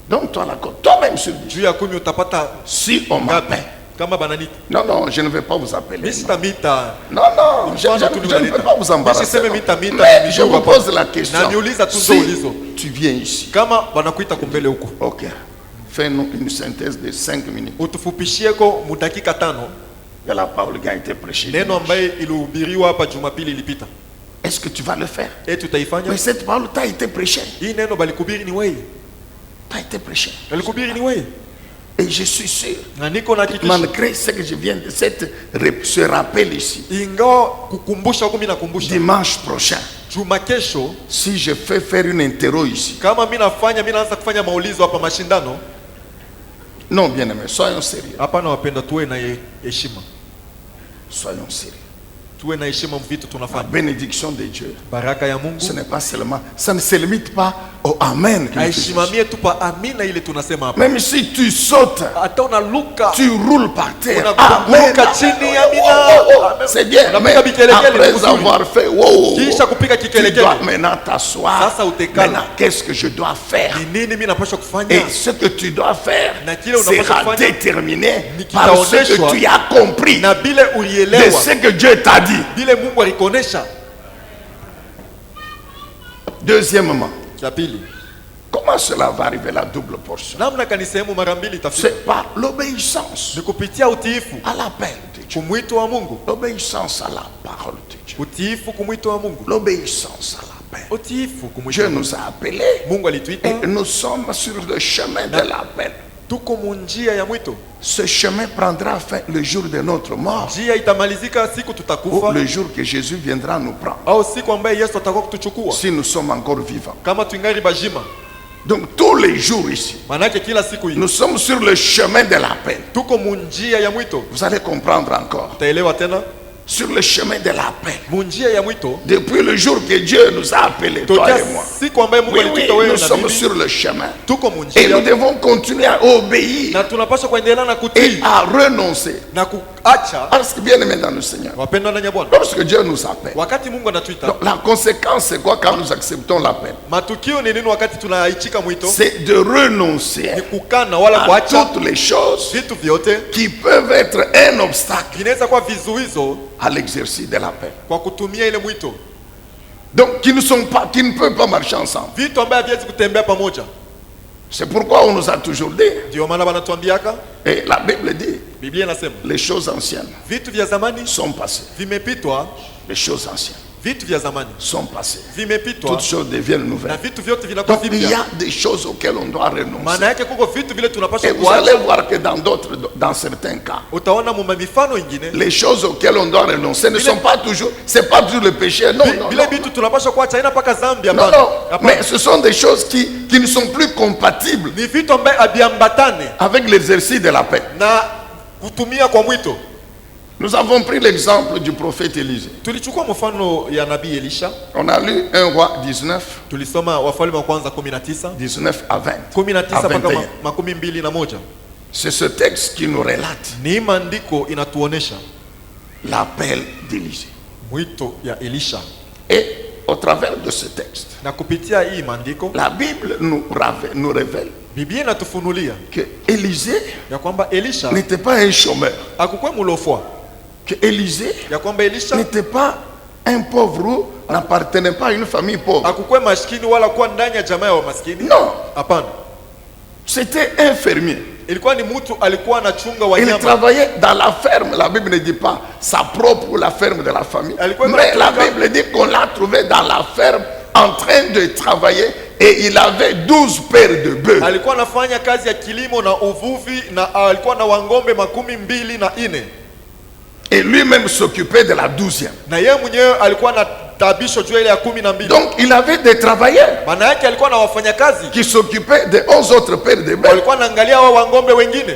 Donne-toi la cote. Toi-même sur 10. Juu ya 10 utapata Si on ngapi? m'appelle. Kama bananita. Non, non, je ne vais pas vous appeler. Mimi Non, sitamita. non, non, je ne peux pas vous embarrasser. Nisiseme mita, Mais je vous hapa. pose la question. Na niuliza tu ndo Si ulizo. tu viens ici, Kama banakuita kumbele huko. ok, fais-nous une synthèse de 5 minutes. Utufupishieko mudakika 5 De la parole qui a été prêchée. neno ambaye ilihubiriwa hapa Jumapili ilipita. Est-ce que tu vas le faire? Eti utaifanya? Mais cette parole t'a été prêchée. Hii neno balikubiri ni wewe. T'a été prêchée. Balikubiri ni wewe. Et je suis sûr, Na niko na hakikisho. malgré ce que je viens de ce rappel ici, Ingawa kukumbusha huko mimi nakumbusha. dimanche prochain, Juma kesho si je fais faire une interro ici, kama mimi naanza kufanya maulizo hapa mashindano. non bien aimé, soyons sérieux. Hapana wapenda, tuwe na heshima. Soyons sérieux. Tuwe na heshima vitu La tunafanya. bénédiction de Dieu, Baraka ya Mungu ce n'est pas seulement, ça ne se limite pas au Amen. que nous faisons. aishimamie tu pa amina ile tunasema hapa. Même si tu sautes, Hata unaluka tu roules par terre. unakumbuka Amen. chini amina. C'est bien, mais Unapiga vikelekele après vizuri. avoir fait, wow, Kisha kupiga tu kikelekele. dois maintenant t'asseoir. Sasa utekala. Maintenant, qu'est-ce que je dois faire? Ni nini mimi napaswa kufanya? Et ce que tu dois faire Na kile unapaswa sera kufanya déterminé ni par ce kitaonyeshwa que tu as compris Na bile de ulielewa, ce que Dieu t'a dit. bile Mungu alikonesha. Deuxièmement, Cha pili, comment cela va arriver la double portion? namna kani sehemu mara mbili itafika C'est par l'obéissance ni kupitia utiifu à l'appel de Dieu. kumwito wa Mungu. L'obéissance à la parole de Dieu. Utiifu kumwito wa Mungu. L'obéissance à l'appel. Utiifu kumwito Dieu wa Mungu. nous a appelés Mungu alituita et nous sommes sur le chemin de l'appel. tuko munjia ya mwito. Ce chemin prendra fin le jour de notre mort, Njia itamalizika siku ou tutakufa, le jour que Jésus viendra nous prendre, au siku ambaye Yesu atakuwa kutuchukua si nous sommes encore vivants. kama tuingari bajima. Donc tous les jours ici, Manake kila siku hii nous sommes sur le chemin de l'appel. tuko munjia ya mwito. Vous allez comprendre encore. Utaelewa tena, Sur le chemin de l'appel. munjia ya mwito. Depuis le jour que Dieu nous a appelés, toi Tokea et moi. siku ambaye Mungu Oui, oui, alituita wewe nous na sommes mimi, sur le chemin. tuko Et nous munjia devons continuer à obéir na tunapaswa kuendelea na et kutii à renoncer. na kuacha. Parce que bien aimé dans le Seigneur, Wapendwa ndani ya Bwana, lorsque Dieu nous appelle, wakati Mungu anatuita, donc, la conséquence c'est quoi quand nous acceptons l'appel? matukio ni nini wakati tunaichika mwito? C'est de renoncer Ni kukana wala à kuacha toutes les choses vitu vyote qui peuvent être un obstacle vinaweza kuwa vizuizo à l'exercice de l'appel. kwa kutumia ile mwito, Donc qui ne peuvent pas marcher ensemble. vitu ambavyo haviwezi kutembea pamoja. C'est pourquoi on nous a toujours dit, Ndio maana wanatuambiaka, et la Bible dit, Biblia inasema les choses anciennes vitu vya zamani sont passées. vimepitwa, Les choses anciennes vitu vya zamani sont passées. vimepitwa Toutes choses deviennent na nouvelles. vitu vyote vinakuwa Donc il y vipya. a des choses auxquelles on doit renoncer. Maana yake kuko vitu vile Et tunapaswa vous allez kuacha. voir que dans certains cas, Utaona muma mifano ingine les choses auxquelles on doit renoncer ne sont pas toujours, c'est pas toujours le péché. Non, non, vile non. vitu tunapaswa kuacha, haina mpaka dhambi. Non, Hapana, non. hapana. Mais ce sont des choses qui ne sont plus compatibles Ni vitu ambaye abiambatane avec l'exercice de la paix. na kutumia kwa mwito. Nous avons pris l'exemple du prophète Élisée. Tulichukua mfano ya nabii Elisha, On a lu 1 roi 19, tulisoma Wafalme wa kwanza 19 19 à 20. 19 à mpaka 21. 21. C'est ce texte qui nous relate Ni maandiko inatuonesha l'appel d'Élisée. mwito ya Elisha, Et au travers de ce texte, na kupitia hii maandiko la Bible nous révèle Biblia inatufunulia que Élisée ya kwamba Elisha n'était pas un chômeur, hakukuwa mulofwa, que Élisée ya kwamba Elisha n'était pas un pauvre ou n'appartenait pas à une famille pauvre. hakukuwa maskini wala kuwa ndani ya jamaa ya maskini. Non, Hapana, c'était un fermier. ilikuwa ni mtu alikuwa anachunga Il wanyama. travaillait dans la ferme. La Bible ne dit pas sa propre ou la ferme de la famille. Alikuwa Mais la anachunga- Bible dit qu'on l'a trouvé dans la ferme en train de travailler et il avait 12 paires de bœufs. Alikuwa anafanya kazi ya kilimo na uvuvi na alikuwa na wangombe 24. Et lui-même s'occupait de la 12e. Na yeye mwenyewe alikuwa na tabisho juu ya ile ya 12. Donc il avait des travailleurs Maana yake alikuwa na wafanyakazi qui s'occupaient de 11 autres paires de bœufs walikuwa naangalia wao wangombe wengine,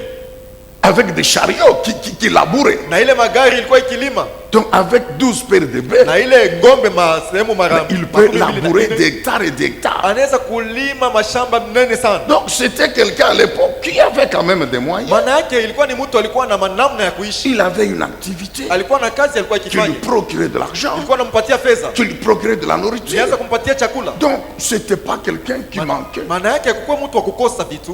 avec des chariots qui labouraient. na ile magari ilikuwa ikilima, Donc avec 12 paires de bœufs, na ile ngombe sehemu mara il peut 24. labourer d'hectares et d'hectares. Anaweza kulima mashamba mnene sana. Donc c'était quelqu'un à l'époque qui avait quand même des moyens. Maana yake ilikuwa ni mtu alikuwa na namna ya kuishi, Il avait une activité alikuwa na kazi alikuwa qui lui ikifanya, procurait de l'argent, ilikuwa nampatia fedha, qui lui procurait de la nourriture. ilianza kumpatia chakula. Donc c'était pas quelqu'un qui manquait. Maana yake hakukuwa mtu wa kukosa vitu.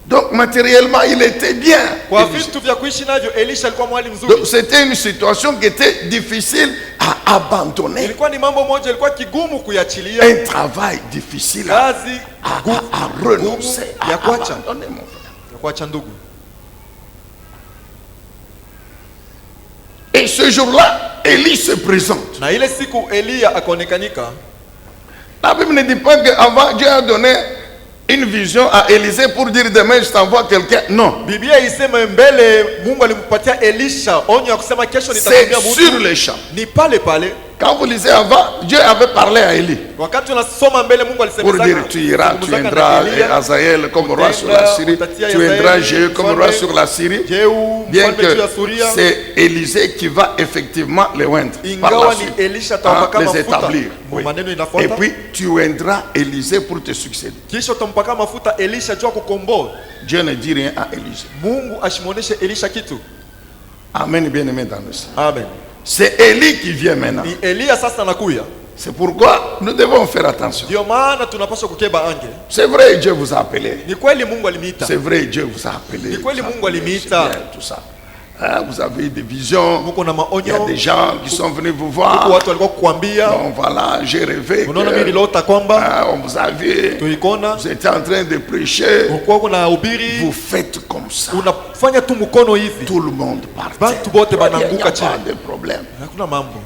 Donc matériellement il était bien. Kwa Élisée. vitu vya kuishi navyo Elisha alikuwa mwali Donc mzuri. c'était une situation qui était difficile à abandonner. Ilikuwa ni mambo moja ilikuwa kigumu kuyachilia, Un travail difficile kazi à renoncer, à ya kuacha, abandonner, mon frère. ya kuacha ndugu. Et ce jour-là, Élie se présente. Na ile siku Eliya akaonekanika. La Bible ne dit pas qu'avant Dieu a donné une vision à Élisée pour dire demain je t'envoie quelqu'un. Non. Biblia isema mbele Mungu alimpatia Elisha onyo ya kusema kesho C'est nitatumia sur mtu. les champs. Ni pale pale. Quand vous lisez avant, Dieu avait parlé à Élie Wakati unasoma mbele Mungu alisema pour dire tu iras, tu viendras Azaël comme roi sur la Syrie, tu viendras Jéhu comme roi sur la Syrie. Bien que c'est Élisée qui va effectivement les oindre par la ingawa suite, ni Elisha atawapaka les mafuta. établir. Oui. Maneno Et inafuata. puis tu oindras Élisée pour te succéder. Kisha utampaka mafuta Elisha juu ya kukomboa. Dieu ne dit rien à Élisée. Mungu ashimoneshe Elisha kitu. Amen, bien-aimé dans le Seigneur. Amen. C'est Élie qui vient maintenant. Ni Eliya sasa anakuya. C'est pourquoi nous devons faire attention. Ndio maana tunapaswa kukeba ange. C'est vrai, Dieu vous a appelé. Ni kweli Mungu alimiita. C'est vrai, Dieu vous a appelé. Ni kweli Vous a Mungu appelé, alimiita. c'est bien, tout ça. Hein, vous avez des visions. Muko na Il y a maonyo. des gens qui sont venus vous Huko voir. watu walikuwa kukwambia. Bon, voilà, j'ai rêvé. Unaona mimi Que, niliota kwamba on vous a vu. tuikona Vous étiez en train de prêcher. uko kuna ubiri Vous faites comme ça. unafanya tu mkono hivi. Tout le monde part. Bantu bote Il n'y a bananguka pas chini. de problème. Hakuna mambo.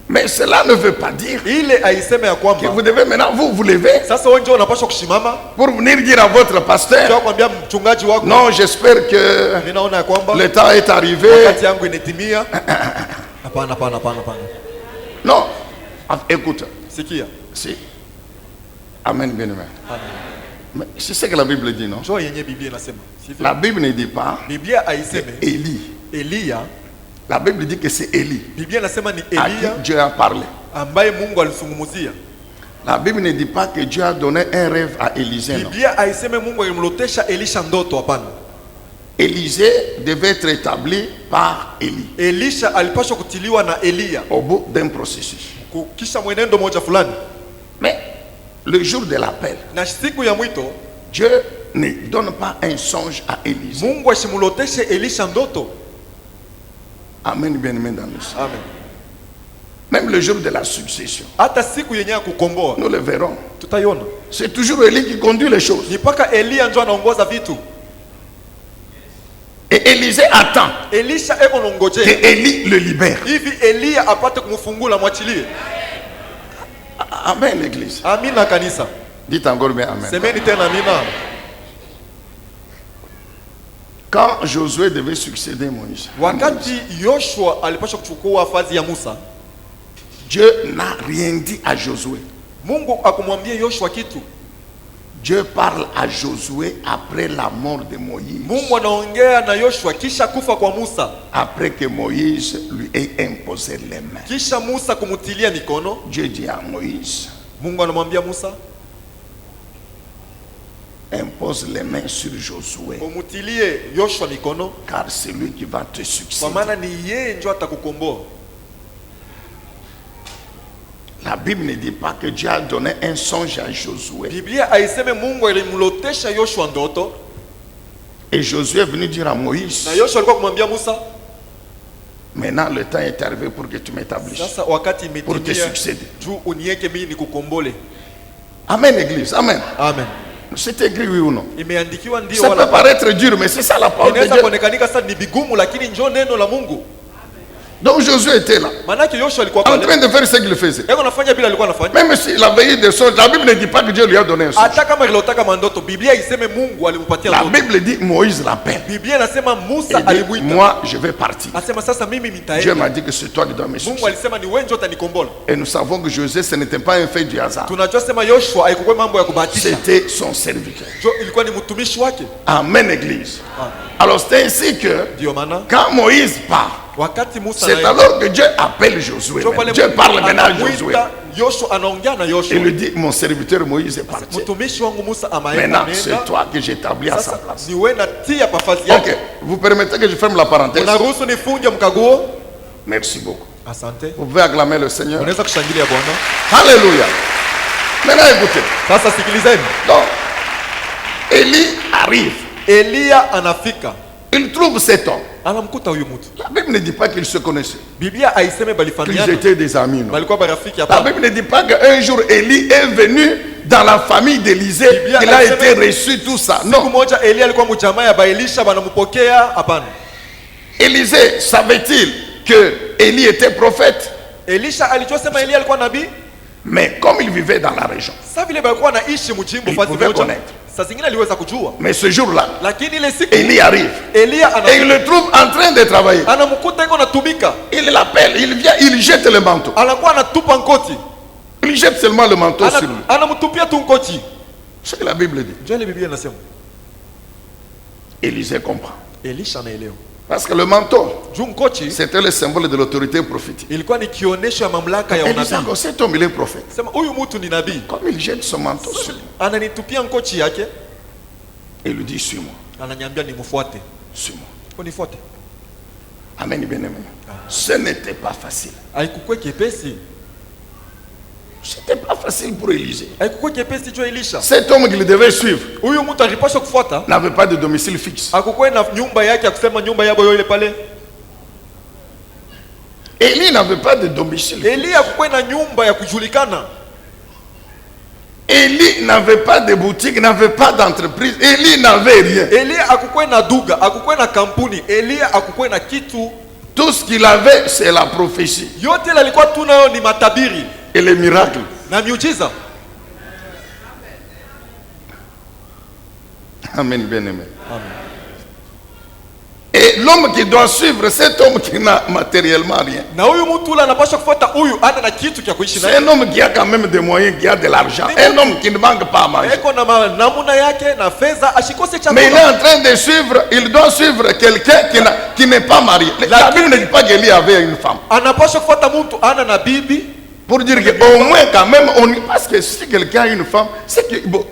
Mais cela ne veut pas dire ile haiseme ya que kwamba vous devez maintenant vous lever sasa wewe ndio unapaswa kusimama pour venir dire à votre pasteur, kwa kwambia mchungaji wako non, j'espère que ninaona ya kwamba le temps est arrivé. wakati yangu inetimia. Hapana, hapana, hapana, hapana. Non, écoute, Sikia. si. Amen, bien aimé. Amen. Mais c'est ce que la Bible dit, non? Njoo yenye Biblia inasema. La Bible ne dit pas Biblia haiseme Élie. Elia. La Bible dit que c'est Élie Biblia inasema ni à qui Elia Dieu a parlé. ambaye Mungu alisungumzia. La Bible ne dit pas que Dieu a donné un rêve à Élisée, non? Biblia haiseme Mungu alimlotesha Elisha ndoto, hapana. Élisée devait être établi par Élie Elisha alipaswa kutiliwa na Elia au bout d'un processus. kisha mwenendo moja fulani. Mais le jour de l'appel, Na siku ya mwito Dieu ne donne pas un songe à Élisée. Mungu asimloteshe Elisha ndoto. Amen, bien aimé dans nous. Amen. Même le jour de la succession, Hata siku yenye ya kukomboa nous le verrons. tutaiona. C'est toujours Élie qui conduit les choses. Ni paka Elia ndio anaongoza vitu. Et Élisée attend Elisha eko que nongoje Élie le libère. hivi Elia apate kumfungula mwachilie. Amen, l'église. Amina kanisa. Dites encore bien Amen. Semeni tena amina. Quand Josué devait succéder Moïse, Wakati Yoshua alipaswa kuchukua fazi ya Musa, Dieu n'a rien dit à Josué. Mungu akumwambia Yoshua kitu. Dieu parle à Josué après la mort de Moïse. Mungu anaongea na Yoshua kisha kufa kwa Musa, Après que Moïse lui ait imposé les mains. kisha Musa kumutilia mikono. Dieu dit à Moïse, Mungu anamwambia Musa, impose les mains sur Josué, umutilie Yoshua mikono, car c'est lui qui va te kwa succéder. maana ni yeye ndio atakukomboa. La Bible ne dit pas que Dieu a donné un songe à Josué. Biblia haiseme Mungu alimlotesha Yoshua ndoto, Et Josué est venu dire à Moïse, na Yoshua alikuwa kumwambia Musa, maintenant le temps est arrivé pour que tu m'établisses, sasa wakati pour te imetimia succéder. juu unieke mimi nikukombole. Amen, église. Amen. Amen. C'est écrit, oui ou non? Imeandikiwa ndio Ça peut wala paraître dur, mais c'est ça la parole de inaweza Dieu. kuonekanika sasa ni bigumu, lakini njoo neno la Mungu. Donc Josué était là, Maanake Yoshua alikuwa en pale, train de faire ce qu'il faisait. yeye anafanya bila alikuwa anafanya. Même s'il avait eu des songes, la Bible ne dit pas que Dieu lui a donné un songe. Hata kama ilotaka mandoto, Biblia iseme Mungu alimpatia La ndoto. Bible dit Moïse l'appelle. Biblia inasema Musa Il dit, alimuita. moi je vais partir. Asema sasa mimi Dieu nitaenda. m'a dit que c'est toi qui dois me Mungu succéder. alisema ni wewe ndio utanikombola. Et nous savons que Josué, ce n'était pas un fait du hasard. Tunajua sema Yoshua haikuwa mambo ya kubahatisha. C'était son serviteur. Jo ilikuwa ni mtumishi wake. Amen, église. Ah. Alors c'est ainsi que Ndio maana quand Moïse part, wakati Musa c'est alors que Dieu appelle Josué. Ndio pale Dieu Mungu parle maintenant à Josué. anamuita Yoshua, anaongea na Il Yoshua. lui dit, mon serviteur Moïse est parti. Mtumishi wangu Musa amaenda Maintenant, nenda. c'est toi que j'établis à sa Sasa place. ni wewe natia pafazi yake. Ok, vous permettez que je ferme la parenthèse? Unaruhusu nifunge mkaguo? Merci beaucoup. Asante. Vous pouvez acclamer le Seigneur. Unaweza kushangilia Bwana. Alléluia. Maintenant, écoutez. Sasa sikilizeni. Donc, Élie arrive. Elia anafika. Il trouve cet homme. Anamkuta huyu mtu. La Bible ne dit pas qu'ils se connaissaient, Biblia haiseme qu'ils balifanyana. étaient des amis. Non? Balikuwa barafiki La hapa. Bible ne dit pas qu'un jour Élie est venu dans la famille d'Élysée, Biblia qu'il a haiseme- été reçu, tout ça. Siku Non. moja Elia alikuwa mjamaa ya Baelisha banampokea, hapana. Élisée savait-il que Élie était prophète? Elisha alijua sema Elia alikuwa nabii. Mais comme il vivait dans la région, Sasa vile balikuwa naishi mjimbo Il fasi pouvait moja. connaître. Sasa zingine aliweza kujua. mais ce jour-là, Lakini ile siku Élie arrive. Elia Et il le trouve en train de travailler. anamkuta iko natumika. Il l'appelle, il vient, il jette le manteau. Anakuwa anatupa nkoti. Il jette seulement le manteau sur lui. Anamtupia tu nkoti. C'est ce que la Bible dit. Njoo ile Biblia inasema. Élisée comprend. Elisha anaelewa. Parce que le manteau, Juu nkoti c'était le symbole de l'autorité prophétique. ilikuwa ni kionesho ya mamlaka ya Élisée, unabii. encore, cet homme, il est prophète. Sema huyu mtu ni nabii. Comme il jette son manteau sur lui, Ananitupia nkoti yake, il lui dit, suis-moi, ananiambia nimfuate. suis-moi. Unifuate. Amen, bien-aimé. Ce n'était pas facile. Haikukuwa kepesi. C'était pas facile pour Élisée. Haikukuwa kepesi juu Elisha. Cet homme qu'il devait suivre Huyu mtu alipaswa kufuata. n'avait pas de domicile fixe. Hakukuwa na nyumba yake ya kusema nyumba yabo ile pale. Élie n'avait pas de domicile fixe. Elia hakukuwa na nyumba ya kujulikana. Élie n'avait pas de boutique, n'avait pas d'entreprise. Élie n'avait rien. Elia hakukuwa na duga, hakukuwa na kampuni. Elia hakukuwa na kitu Tout ce qu'il avait, c'est la prophétie yote ile alikuwa tu nayo ni matabiri et les miracles. na miujiza. Amen, bien-aimé. Et l'homme qui doit suivre, cet homme qui n'a matériellement rien. Na huyu mtu ule anapaswa kufuata huyu ana na kitu cha kuishi C'est naye. un homme qui a quand même des moyens, qui a de l'argent. Un homme qui ne manque pas à manger. Eko na namuna yake na fedha ashikose Mais il est chakula. en train de suivre, il doit suivre quelqu'un qui n'est pas marié. La Bible ne dit pas qu'Élie avait une femme. Anapaswa kufuata mtu ana na bibi. Pour dire qu'au moins quand même, parce que si quelqu'un a une femme, c'est que... Bon,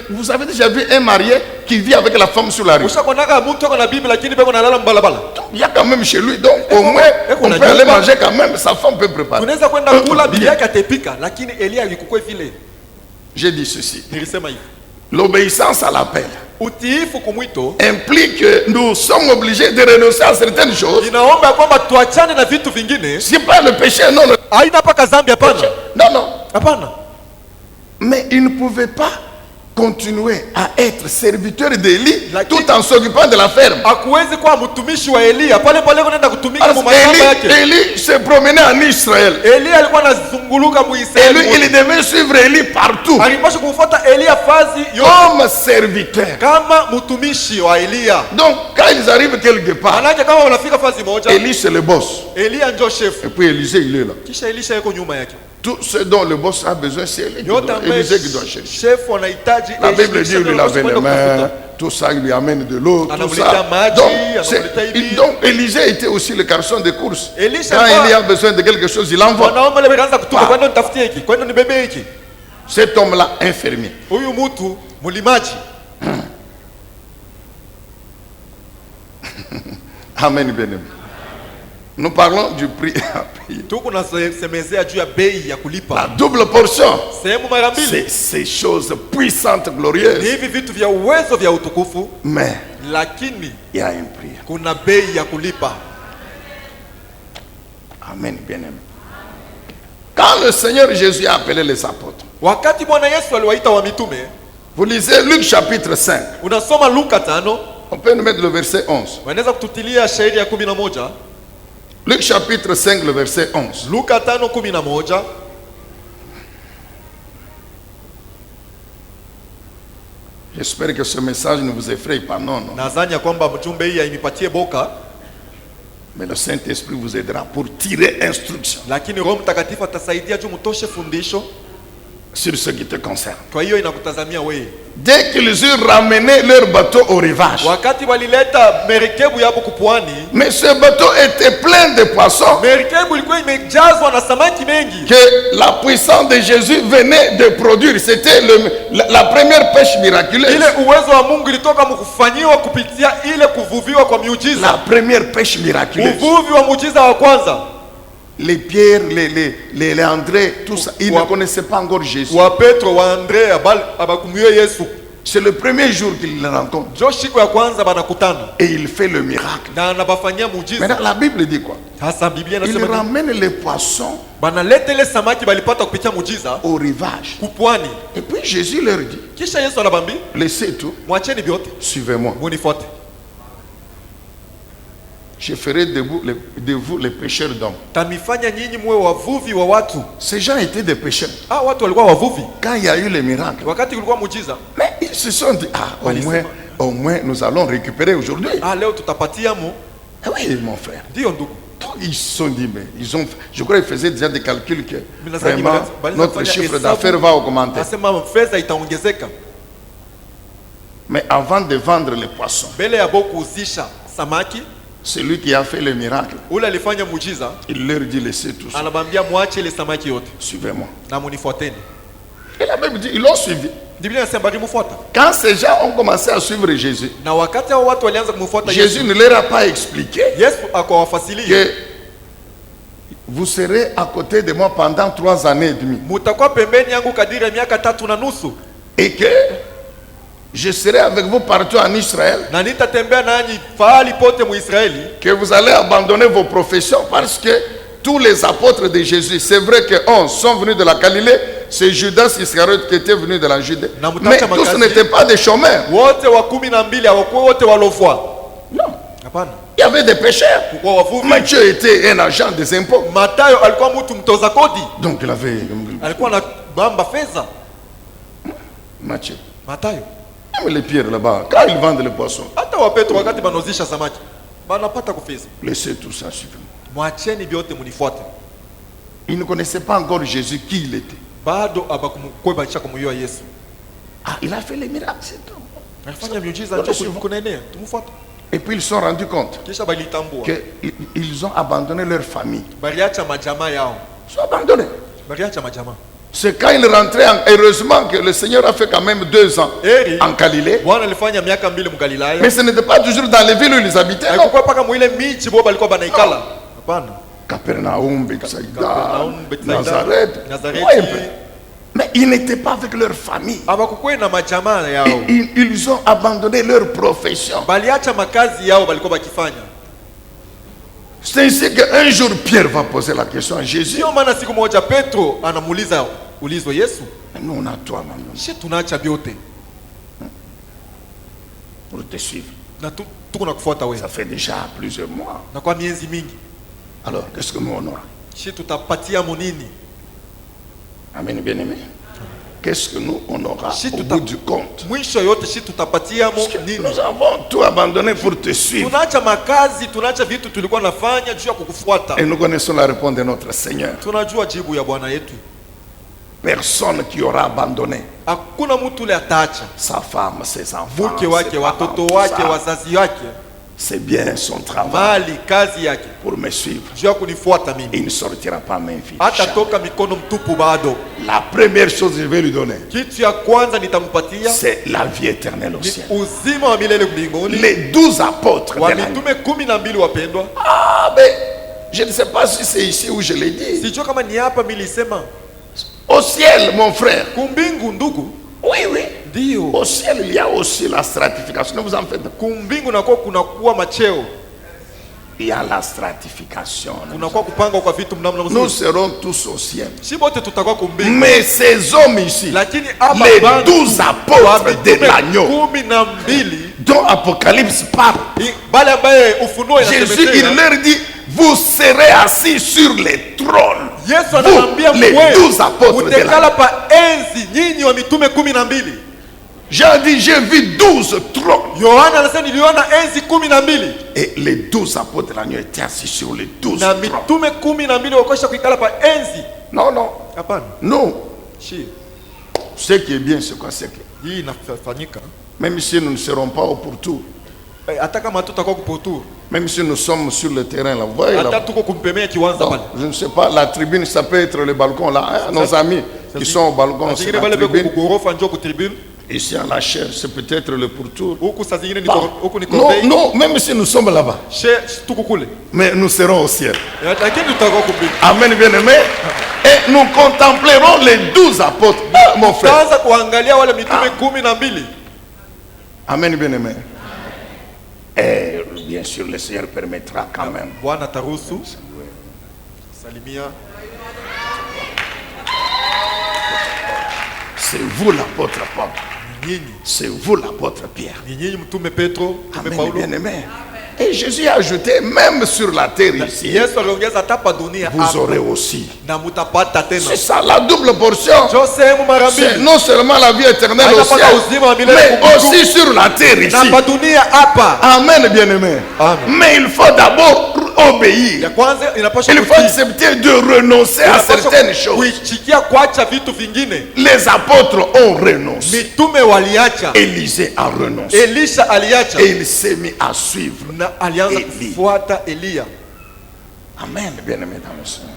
vous avez déjà vu un marié qui vit avec la femme sur la rue. Ushakonaka mtu ako na bibi lakini beko nalala mbalabala. Il y a quand même chez lui, donc au moins on peut aller manger quand même, sa femme peut préparer. Tunaweza kwenda kula bibi yake atepika lakini Elia alikuwa vile. J'ai dit ceci. Nilisema hivi. L'obéissance à l'appel Utiifu kumwito implique que nous sommes obligés de renoncer à certaines choses. inaomba kwamba tuachane na vitu vingine. C'est pas le péché, non. Haina paka zambi hapana. Non. Hapana. Mais il ne pouvait pas continuer à être serviteur d'Élie Lakini- tout en s'occupant de la ferme. Hakuwezi kuwa mtumishi wa Elia pale pale kwenda kutumika Parce mu mashamba yake. Élie se promenait en Israël. Elia alikuwa anazunguluka mu Et lui, Israeli. il devait suivre Élie partout. Alipaswa kumfuata Elia fazi yote Comme serviteur. kama mtumishi wa Elia. Donc, quand ils arrivent quelque part, Manake kama wanafika fazi moja, Élie c'est le boss. Elia ndio chef. Et puis Élisée, il est là. Kisha Elisha yuko nyuma yake. Tout ce dont le boss a besoin, c'est Élie. Yote ambaye Élisée qui doit chercher. chef wanahitaji. La Bible dit, il lui lavait les mains, tout ça, il lui amène de l'eau, tout Anamletea ça. maji, Donc, anamletea hivi. donc, Élisée était aussi le garçon de course. Elisha Quand kwa- il y a besoin de quelque chose, il envoie. Wanaume wale wakaanza kutuka Ah. kwenda nitafutie hiki, kwenda nibebe hiki. Cet homme-là, infirmier. Huyu mtu mlimaji. Amen, bien-aimé. Nous parlons du prix à payer. Tuko na semezea juu ya bei ya La kulipa. double portion. Sehemu mara mbili. C'est ces choses puissantes, Ni glorieuses. hivi vitu vya uwezo vya utukufu, Mais lakini il y a un prix. kuna bei ya kulipa. Amen, bien-aimé. Quand le Seigneur Jésus a appelé les apôtres, Wakati Bwana Yesu aliwaita wa mitume, vous lisez Luc chapitre 5. unasoma Luka 5, On peut nous mettre le verset 11. wanaweza kututilia shahidi ya 11. Luc chapitre 5, le verset 11. Luka 5:11. J'espère que ce message ne vous effraie pas. Non. Nadhani ya kwamba mjumbe hii hainipatie boka, Mais le Saint-Esprit vous aidera pour tirer instruction lakini Roho Mtakatifu atasaidia juu mtoshe fundisho. sur ce qui te concerne. Kwa hiyo inakutazamia wewe. Dès qu'ils eurent ramené leur bateau au rivage, Wakati walileta merikebu yapo kupwani, mais ce bateau était plein de poissons merikebu ilikuwa imejazwa na samaki mengi. que la puissance de Jésus venait de produire. C'était la première pêche miraculeuse. Ile uwezo wa Mungu ilitoka mkufanyiwa kupitia ile kuvuviwa kwa miujiza. La première pêche miraculeuse. Uvuvi wa muujiza wa kwanza. Les Pierre, les André, tout ça, ils ne connaissaient pas encore Jésus. Wa Petro, wa Andrea, abakumwie Yesu. C'est le premier jour qu'ils le rencontrent. Jo siku ya kwanza banakutana. Et il fait le miracle. Na anabafanyia muujiza. Maintenant, la Bible dit quoi? Sasa Biblia Il inasema ramène les poissons banaleta ile samaki balipata kupitia muujiza au rivage. kupwani. Et puis Jésus leur dit, Kisha Yesu anabambi, laissez tout, mwacheni vyote, suivez-moi. munifuate. Je ferai de vous les pêcheurs d'hommes. Tamifanya nyinyi muwe wavuvi wa watu. Ces gens étaient des pêcheurs. Ah, watu walikuwa wavuvi. Quand il y a eu les miracles, Wakati kulikuwa muujiza, mais ils se sont dit, au moins nous allons récupérer aujourd'hui. ah, leo tutapatia mu. Ah oui, mon frère. Ndio ndugu. Donc, ils se sont dit, mais je crois qu'ils faisaient déjà des calculs que vraiment notre chiffre d'affaires va augmenter. Asema fedha itaongezeka. Mais avant de vendre les poissons, Mbele ya boku uzisha samaki, celui qui a fait le miracle, ule alifanya muujiza, il leur dit, laissez tout ça, anabambia mwache ile samaki yote suivez-moi. na munifuateni. Et la Bible dit, ils l'ont suivi. Biblia inasema balimufuata. Quand ces gens ont commencé à suivre Jésus, Na wakati hao watu walianza kumfuata Jésus Yesu, ne leur a pas expliqué Yesu akawafasilia, que vous serez à côté de moi pendant 3 années et demie. mutakuwa pembeni yangu kadiri ya miaka 3.5 Et que je serai avec vous partout en Israël. na nitatembea nanyi fahali pote mu Israeli. Que vous allez abandonner vos professions parce que tous les apôtres de Jésus, c'est vrai que 11 sont venus de la Galilée, c'est Judas Iscariote qui était venu de la Judée. Mais tous n'étaient pas des chômeurs. Wote wa 12 hawakuwa wote walofwa. Non. Hapana. Il y avait des pécheurs. Pourquoi wavuvi? Matthieu était un agent des impôts. Matayo alikuwa mtu mtoza kodi. Donc il avait... Alikuwa na bamba fedha. Matthieu. Matayo. Même les pierres là-bas, quand ils vendent les poissons. Hata wa Petro wakati banozisha samaki. Banapata kufeza. Laissez tout ça suivre. Mwacheni vyote munifuate. Ils ne connaissaient pas encore Jésus, qui il était. Bado abakumkweba cha kumuyua Yesu. Ah, il a fait les miracles, c'est tout. Alifanya miujiza njoo kunaenea. Tumfuate. Et puis ils se sont rendus compte Kisha balitambua. qu'ils ont abandonné leur famille. Baliacha majamaa yao. Ils sont abandonnés. Baliacha majamaa. C'est quand ils rentraient, heureusement que le Seigneur a fait quand même 2 ans en Galilée. Bwana alifanya miaka 2 mgalilaya. Mais ce n'était pas toujours dans les villes où ils habitaient. Haikuwa paka muile miji bo balikuwa banaikala. Hapana. Capernaum, Bethsaïda, Capernaum, Bethsaïda, Nazareth. Nazareth. Ouais, un peu. Mais ils n'étaient pas avec leur famille. Abakukuwe na majamaa yao. Ils ont abandonné leur profession. Baliacha makazi yao balikuwa bakifanya. C'est ainsi qu'un jour Pierre va poser la question à Jésus. Sio maana siku moja Petro anamuuliza ulizo Yesu. Nous on a toi maintenant. Sisi tunaacha vyote Pour te suivre. na tuko na kufuata wewe. Ça fait déjà plusieurs mois. Na kwa miezi mingi. Alors, qu'est-ce que nous on aura? Sisi tutapatia monini? Amen, bien-aimé. Qu'est-ce que nous on aura au bout du compte? Mwisho yote sisi tutapatia nini? Nous avons tout abandonné pour te suivre. Tunaacha makazi, tunaacha vitu tulikuwa nafanya juu ya kukufuata. Et nous connaissons la réponse de notre Seigneur. Tunajua jibu ya Bwana yetu. Personne qui aura abandonné Hakuna mtu ule ataacha sa femme, ses enfants, mke wake, watoto wake, wazazi wake, c'est bien son travail mali, kazi yake pour me suivre. juu ya kunifuata mimi. Il ne sortira pas main vide. Hata toka mikono mtupu bado. La première chose que je vais lui donner, Kitu ya kwanza nitampatia c'est la vie éternelle au ciel. uzima wa milele mbinguni. Les 12 apôtres de Wa la mitume 12 wapendwa. Ah, mais je ne sais pas si c'est ici où je l'ai dit. Sijua kama ni hapa milisema. Au ciel, mon frère. Kumbingu ndugu. Oui, oui. Ndio. Au ciel, il y a aussi la stratification. Ne vous en faites pas. Kumbingu nakuwa kunakuwa macheo. Il y a la stratification. Kunakuwa kupanga kwa vitu mnamna mzuri. Nous serons tous au ciel. Si bote tutakuwa kumbingu. Mais ces hommes ici, Lakini hapa les bantu 12 apôtres de l'agneau, 12 dont Apocalypse parle, bale ambaye ufunuo Jésus, il inasemekana. leur dit, vous serez assis sur les trônes. Yesu Vous, anamwambia les mwe 12 apôtres de utekala l'agneau. pa enzi nyinyi wa mitume 12. Jean dit, j'ai vu 12 trônes. Yohana anasema niliona enzi 12 Et les 12 apôtres de l'agneau étaient assis sur les 12 na trônes. mitume 12 wakosha kuikala pa enzi. Non, non. Hapana. Nous, Shi. ce qui est bien, c'est quoi? C'est que Hii inafanyika. même si nous ne serons pas au pourtour, Hata kama tutakuwa kupotu. même si nous sommes sur le terrain là, vous voyez Hata là, tuko kumpemea kiwanza non, pale. je ne sais pas, la tribune, ça peut être le balcon là, hein, nos amis qui sont au balcon, c'est Zingine la bale beko tribune. kugorofa njoo ku tribune. Ici à la chair, c'est peut-être le pourtour. Huku saa zingine Bon, huku ni non, corbeille. non, même si nous sommes là-bas, Tuko kule. mais nous serons au ciel. Lakini tutakuwa kumbingu. Amen, bien-aimé. Et nous contemplerons les 12 apôtres. Ah, mon frère. Tutaanza kuangalia wale mitume 12. Amen, bien-aimé. Et bien sûr, le Seigneur permettra quand même. Bwana taruhusu. Salimia. C'est vous l'apôtre Paul. Nyinyi. C'est vous l'apôtre Pierre. Ni nyinyi mtume Petro, mtume Amen, Paulo. bien-aimé. Et Jésus a ajouté, même sur la terre ici, Yesu aliongeza hata pa dunia vous hapa aurez aussi. na mutapata tena. C'est ça, la double portion. Jo sehemu mara C'est mbili. non seulement la vie éternelle au Hatapata ciel, uzima wa milele mais kumbingu. aussi sur la terre ici. Na pa dunia hapa. Amen, bien-aimé. Amen. Mais il faut d'abord obéir. Ya kwanza inapaswa Il faut kutii. accepter de renoncer à certaines choses. Kuichikia kuacha vitu vingine. Les apôtres ont renoncé. Mitume waliacha. Élisée a renoncé. Elisha aliacha. Et il s'est mis à suivre. Na alianza Eli. kufuata Elia. Amen, bien-aimés dans le Seigneur.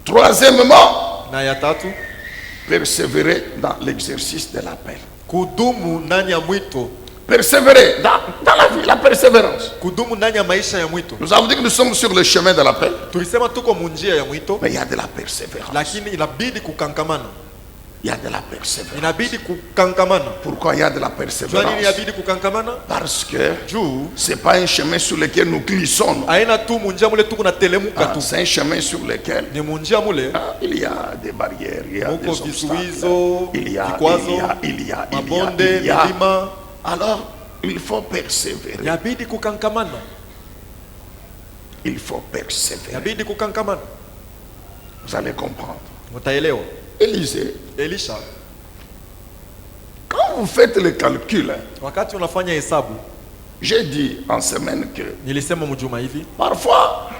Troisièmement, Na ya tatu, persévérer dans l'exercice de l'appel. kudumu ndani ya mwito. Persévérer dans la vie, la persévérance. Kudumu ndani ya maisha ya mwito. Nous avons dit que nous sommes sur le chemin de l'appel, Tulisema tuko munjia ya mwito, mais il y a de la persévérance. lakini inabidi kukankamana. Il y a de la persévérance. Inabidi kukankamana. Pourquoi il y a de la Jua nini persévérance? inabidi kukankamana? Parce que Juu ce n'est pas un chemin sur lequel nous glissons. non. aina tu munjia mule tuko na telemuka Ah, tu. c'est un chemin sur lequel Ni munjia mule il y a des barrières, il y a des muko obstacles. vizuizo, Il y a, vikwazo, il y a, il y a, il y a, mabonde, il y a. milima. Alors, Il faut persévérer. Yabidi kukankamana. Il faut persévérer. Yabidi kukankamana. Vous allez comprendre. Mutaelewa. Élisée, Elisha, quand vous faites le calcul, wakati unafanya hesabu, j'ai dit en semaine que nilisema mjuma hivi, parfois,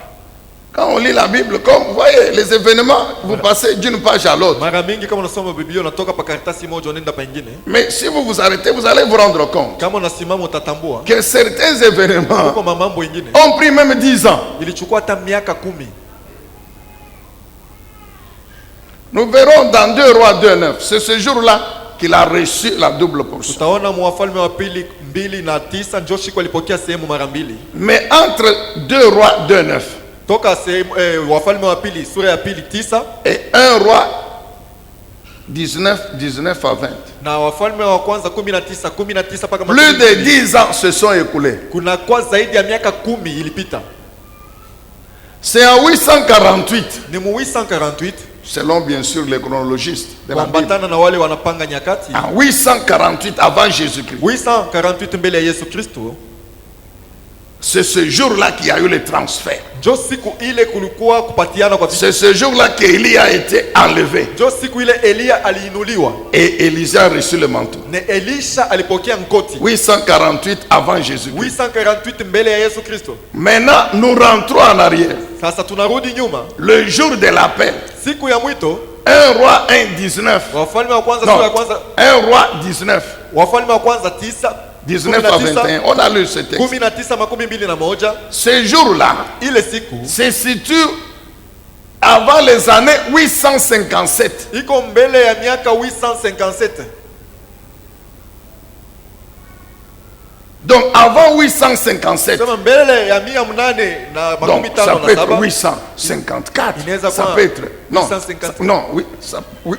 quand on lit la Bible, comme vous voyez, les événements, vous passez d'une page à l'autre. mara mingi kama unasoma Biblia unatoka pa karatasi moja unaenda pengine. Mais si vous vous arrêtez, vous allez vous rendre compte Kama unasimama utatambua que certains événements huko mambo mengine ont pris même 10 ans. ilichukua hata miaka 10. Nous verrons dans 2 Rois 2:9. C'est ce jour-là qu'il a reçu la double portion. Tutaona Wafalme wa pili 2:9 ndio siku alipokea sehemu mara mbili. Mais entre 2 Rois 2:9 Toka sehemu Wafalme wa pili sura ya pili 9 et 1 Roi 19 à 20. na Wafalme wa kwanza 19 mpaka Plus de 10 ans se sont écoulés. kuna kwa zaidi ya miaka 10 ilipita. C'est en 848, Ni mu 848 selon bien sûr les chronologistes de la Bible. kuambatana na wale wanapanga nyakati. En 848 avant Jésus-Christ. 848 mbele ya Yesu Kristo. C'est ce jour-là qu'il y a eu le transfert. Ndio siku ile kulikuwa kupatiana kwa vitu. C'est ce jour-là qu'Élie a été enlevé. Ndio siku ile Elia aliinuliwa Et Élisée a reçu le manteau. na Elisha alipokea ngoti. 848 avant Jésus-Christ. 848 mbele ya Yesu Kristo. Maintenant, nous rentrons en arrière. Sasa tunarudi nyuma. Le jour de l'appel. Siku ya mwito 1 Roi 1:19. Wafalme wa kwanza Non, sura ya kwanza 1 Roi 19. Wafalme wa kwanza 9 19 à 21. On a lu ce texte. 19:21. Ce jour-là Ile siku se situe avant les années 857. iko mbele ya miaka 857. Donc avant 857. Sema mbele ya 857. Donc ça peut être 854. Inaweza Ça kuwa peut être non, 854. non, oui,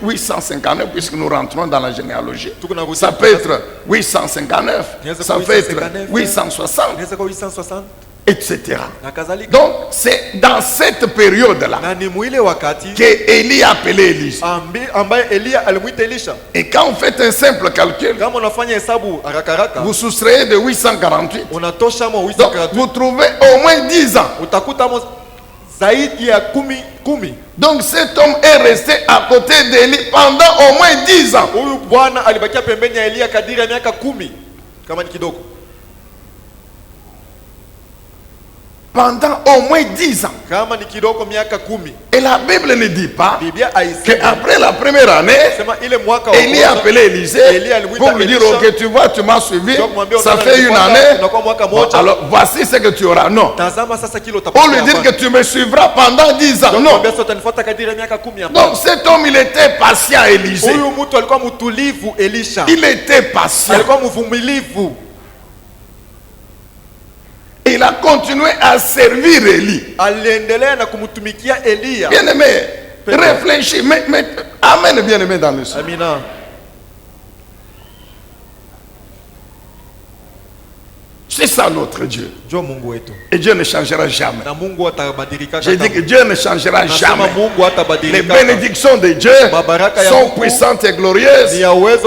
859 puisque nous rentrons dans la généalogie. Tuko na Ça peut être 859. Inaweza Ça kuwa peut être 859. 860, Inaweza kuwa 860 etc. na kadhalika. Donc c'est dans cette période-là Na ni mwile wakati que Élie a appelé Élisée. ambaye Elia alimuita Elisha. Et quand vous faites un simple calcul, Kama unafanya hesabu haraka haraka vous soustrayez de 848. unatosha mo Donc 848 vous trouvez au moins 10 ans. utakuta mo zaidi ya 10. Donc cet homme est resté à côté d'Élie pendant au moins 10 ans. Huyu bwana alibakia pembeni ya Elia kadiri ya miaka 10 kama ni kidogo. Pendant au moins 10 ans. Kama ni kidogo miaka 10. Et la Bible ne dit pas Biblia haisemi qu'après la première année, sema ile mwaka wa Élie a kwanza appelé Élisée pour lui dire, ok, tu vois, tu m'as suivi, ça fait une année, bon, alors voici ce que tu auras. Non. tazama sasa kile Pour lui dire que tu me suivras pendant 10 ans. Non. utanifuata kadiri ya miaka 10 hapa. Donc cet homme, il était patient, Élisée. Huyu mtu alikuwa mtulivu Elisha. Il était patient. Alikuwa mvumilivu. Il a continué à servir Élie. Aliendelea na kumtumikia Elia. Bien-aimé, réfléchis. Mais, amen, bien-aimé dans le Seigneur. Amina. C'est ça notre Dieu. Jo Mungu wetu. Et Dieu ne changera jamais. Na Mungu atabadilika. J'ai dit que Dieu ne changera jamais. Mungu atabadilika. Les bénédictions de Dieu sont puissantes et glorieuses.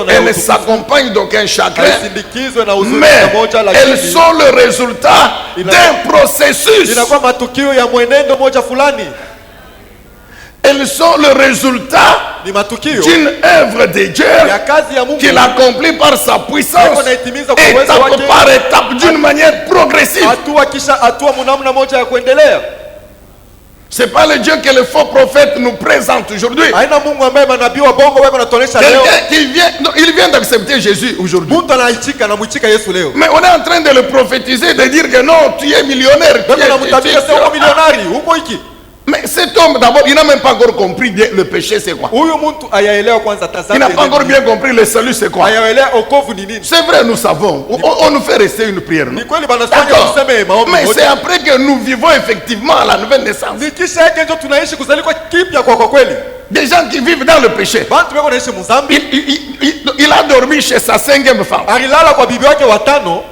Elles ne s'accompagnent d'aucun chagrin. Mais elles sont le résultat d'un processus. Inakuwa matukio ya mwenendo moja fulani. Elles sont le résultat Ni matukio d'une œuvre de Dieu ya kazi ya Mungu qu'il accomplit par sa puissance, étape par étape, d'une manière progressive. hatua kisha hatua mnamna moja ya kuendelea. C'est pas le Dieu que les faux prophètes nous présentent aujourd'hui. Haina Mungu ambaye manabii wa bongo wako wanatuonesha leo. Il vient d'accepter Jésus aujourd'hui. Mtu anaichika na mwichika Yesu leo. Mais on est en train de le prophétiser, de dire que non, tu es millionnaire. Tu es millionnaire. Huko hiki. Mais cet homme, d'abord, il n'a même pas encore compris bien le péché, c'est quoi. Il n'a pas encore bien compris le salut, c'est quoi. C'est vrai, nous savons. On nous fait rester une prière. Non? Mais c'est après que nous vivons effectivement la nouvelle naissance. Des gens qui vivent dans le péché. Il a dormi chez sa 5e femme.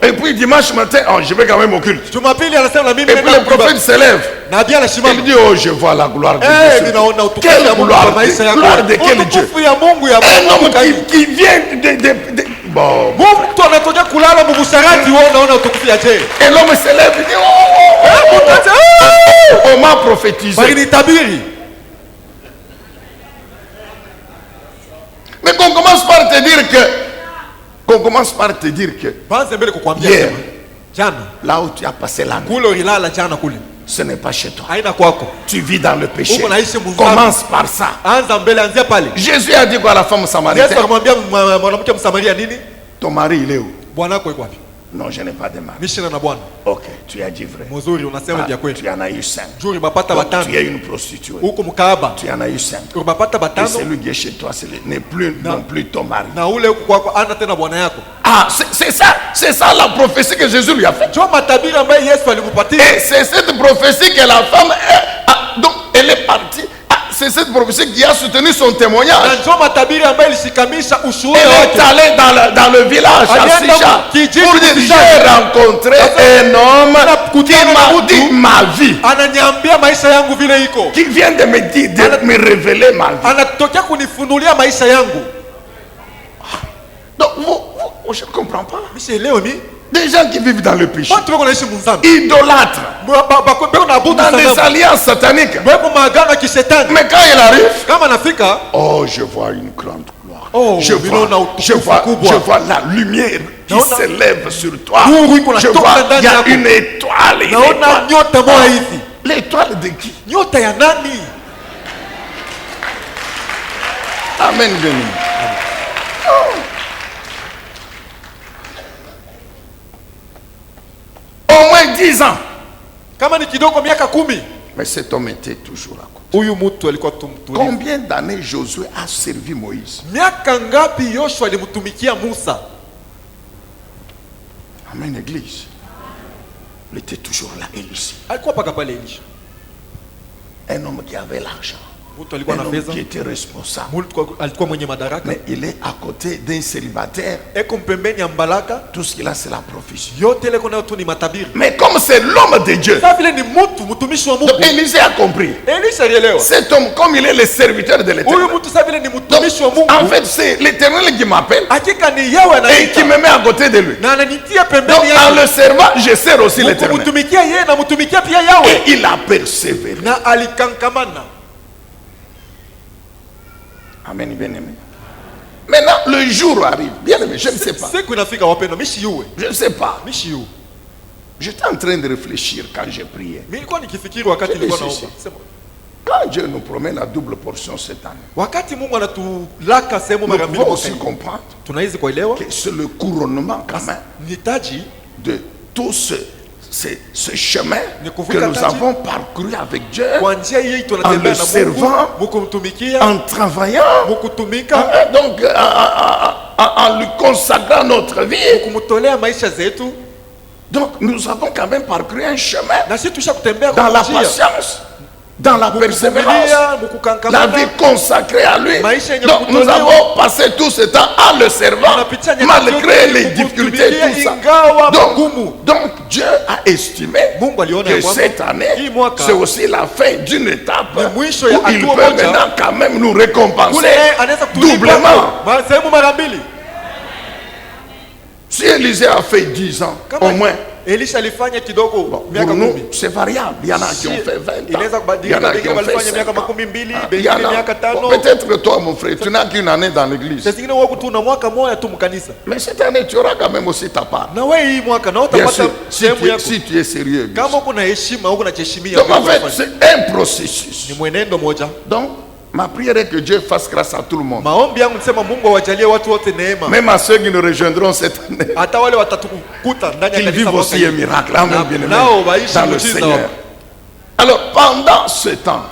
Et puis dimanche matin, oh, je vais quand même au culte. Et puis le prophète se lève. Il dit, oh, je vois la gloire de Dieu. Quelle gloire de quel Dieu? Un homme qui vient de bon. uasharati wewe unaona utukufu ya je? Et l'homme se lève et dit, on m'a prophétisé. Walinitabiri. Mais qu'on commence par te dire que Banze mbele kukwambia Yeah. sema. Jana là où tu as passé la nuit, kule ulilala jana kule. ce n'est pas chez toi. Haina kwako. Tu vis dans le péché. Uko naishi mzambi. Commence par ça. Anza mbele, anzia pale. Jésus a dit quoi à la femme Yesu samaritaine? akamwambia mwanamke Msamaria nini? Ton mari, il est où? Bwana wako yuko wapi? Non, je n'ai pas de mari. Mishina na bwana. Ok, tu as dit vrai. Mzuri unasema vya kweli. Tu en as eu 5. Juri mapata Donc, batano. tu es une prostituée. Huko mkaaba. Tu en as eu 5. Mapata Et batano. celui qui est chez toi, n'est plus non plus ton mari. Na ule huko kwako ana tena bwana yako. Ah, c'est ça la prophétie que Jésus lui a faite. Njoo matabiri ambaye Yesu alimpatia. Et c'est cette prophétie que la femme, donc elle est partie. C'est cette prophétie qui a soutenu son témoignage. Na njoo matabiri ambaye ilishikamisha ushuhuda Elle wake. est allée dans le village à Sisha pour dire, j'ai rencontré un homme qui m'a dit ma vie, Ananiambia maisha yangu vile iko. qui vient de me dire, de me révéler ma vie. Anatokea kunifunulia maisha yangu. Donc je ne comprends pas. Mishaelewa mi? Des gens qui vivent dans le péché, Watu wako naishi mzambi. idolâtres, Bako na abudu dans des sanamu. alliances sataniques. Bako maagano ya kishetani. Mais quand il arrive, Kama nafika, oh, je vois une grande gloire. Oh, je vois la lumière qui s'élève sur toi. Je vois, il y a une étoile. naona nyota moja hivi. L'étoile de qui? Nyota ya nani? Amen, béni. Au moins 10 ans. Kama ni kidogo miaka 10. Mais cet homme était toujours à côté. Huyu mtu alikuwa tumtulivu. Combien d'années Josué a servi Moïse? Miaka ngapi Yoshua alimtumikia Musa? Amen, église. Il était toujours là, Élie. Alikuwa paka pale nje. Un homme qui avait l'argent. Mtu alikuwa Un na homme fedha. qui était responsable. Mtu alikuwa mwenye madaraka. Mais il est à côté d'un célibataire. Eko mpembeni ya mbalaka. Tout ce qu'il a, c'est la prophétie. Yote ile kuna tu ni matabiri. Mais comme c'est l'homme de Dieu, Sasa vile ni mtu mtumishi wa Mungu. donc Élisée a compris. Elisha alielewa. Cet homme, comme il est le serviteur de Huyu l'Éternel, mtu sasa vile ni donc, mtumishi wa Mungu. en fait, c'est l'Éternel qui m'appelle Hakika ni yeye et qui anaita. me met à côté de lui. Na ananitia Donc, pembeni en yake. le servant, je sers aussi l'Éternel. Mtumikia yeye na mtumikia pia Et yawe. il a persévéré. Na alikankamana. Amen, bien aimé. Maintenant, le jour arrive. Bien aimé, je ne sais pas. Siku inafika wapendwa, mishi yuwe. Je ne sais pas. Mishi yuwe. J'étais en train de réfléchir quand j'ai prié. Mimi nilikuwa nikifikiri wakati nilikuwa naomba. Sema, Quand Dieu nous promet la double portion cette année, wakati Mungu anatulaka sehemu nous mara mbili pouvons kwa aussi mwaka. comprendre Tunaweza kuelewa que c'est le couronnement quand même ni taji de tout ce chemin Ni que kuvuka nous taji. avons parcouru avec Dieu kwa njia hii en tunatembea le na Mungu, servant, mkumtumikia, en travaillant, mkutumika, donc en lui consacrant notre vie. kumtolea maisha zetu. Donc nous avons quand même parcouru un chemin Na sisi tusha kutembea dans la kwa njia. patience, dans la persévérance, Kuvumilia, la mkukankamana. vie consacrée à lui. Maisha yenye Donc nous kutolewa. avons passé tout ce temps en le servant, Tunapitia nyakati malgré yote les difficultés et tout kukutumikia ça. ingawa magumu. Donc Dieu a estimé Mungu aliona ya que kwamba cette année, hii mwaka c'est aussi la fin d'une étape ni mwisho ya où il hatua peut moja. maintenant quand même nous Kule récompenser anaweza kutulipa doublement. sehemu mara mbili. Si Élisée a fait 10 ans, Kama au moins, Elisha alifanya kidogo miaka pour nous, 10. c'est variable. Il y en a qui ont fait 20 ans. Inaweza Il y en kubadilika, a qui wengine ont fait walifanya 5 miaka ans. makumi mbili, Il y en wengine a- miaka bon, tano. peut-être que toi, mon frère, tu n'as qu'une année dans l'église. Saa zingine wako tu na mwaka moja tu mkanisa. Mais cette année, tu auras quand même aussi ta part. Na wewe hii mwaka na Bien utapata sûr, si sehemu yako. tu es sérieux. bien Kama sûr. uko na heshima, uko na heshimia. Donc en fait, c'est un processus. Ni mwenendo moja. Donc, ma prière est que Dieu fasse grâce à tout le monde. Maombi yangu nisema Mungu awajalie watu wote neema. Même à ceux qui nous rejoindront cette année. Hata wale watatukuta ndani ya Qu'ils kanisa vivent mwaka aussi hii. un miracle. Amen, Na- bien-aimé. nao waishi Dans le muujiza Seigneur. wao. Alors, pendant ce temps,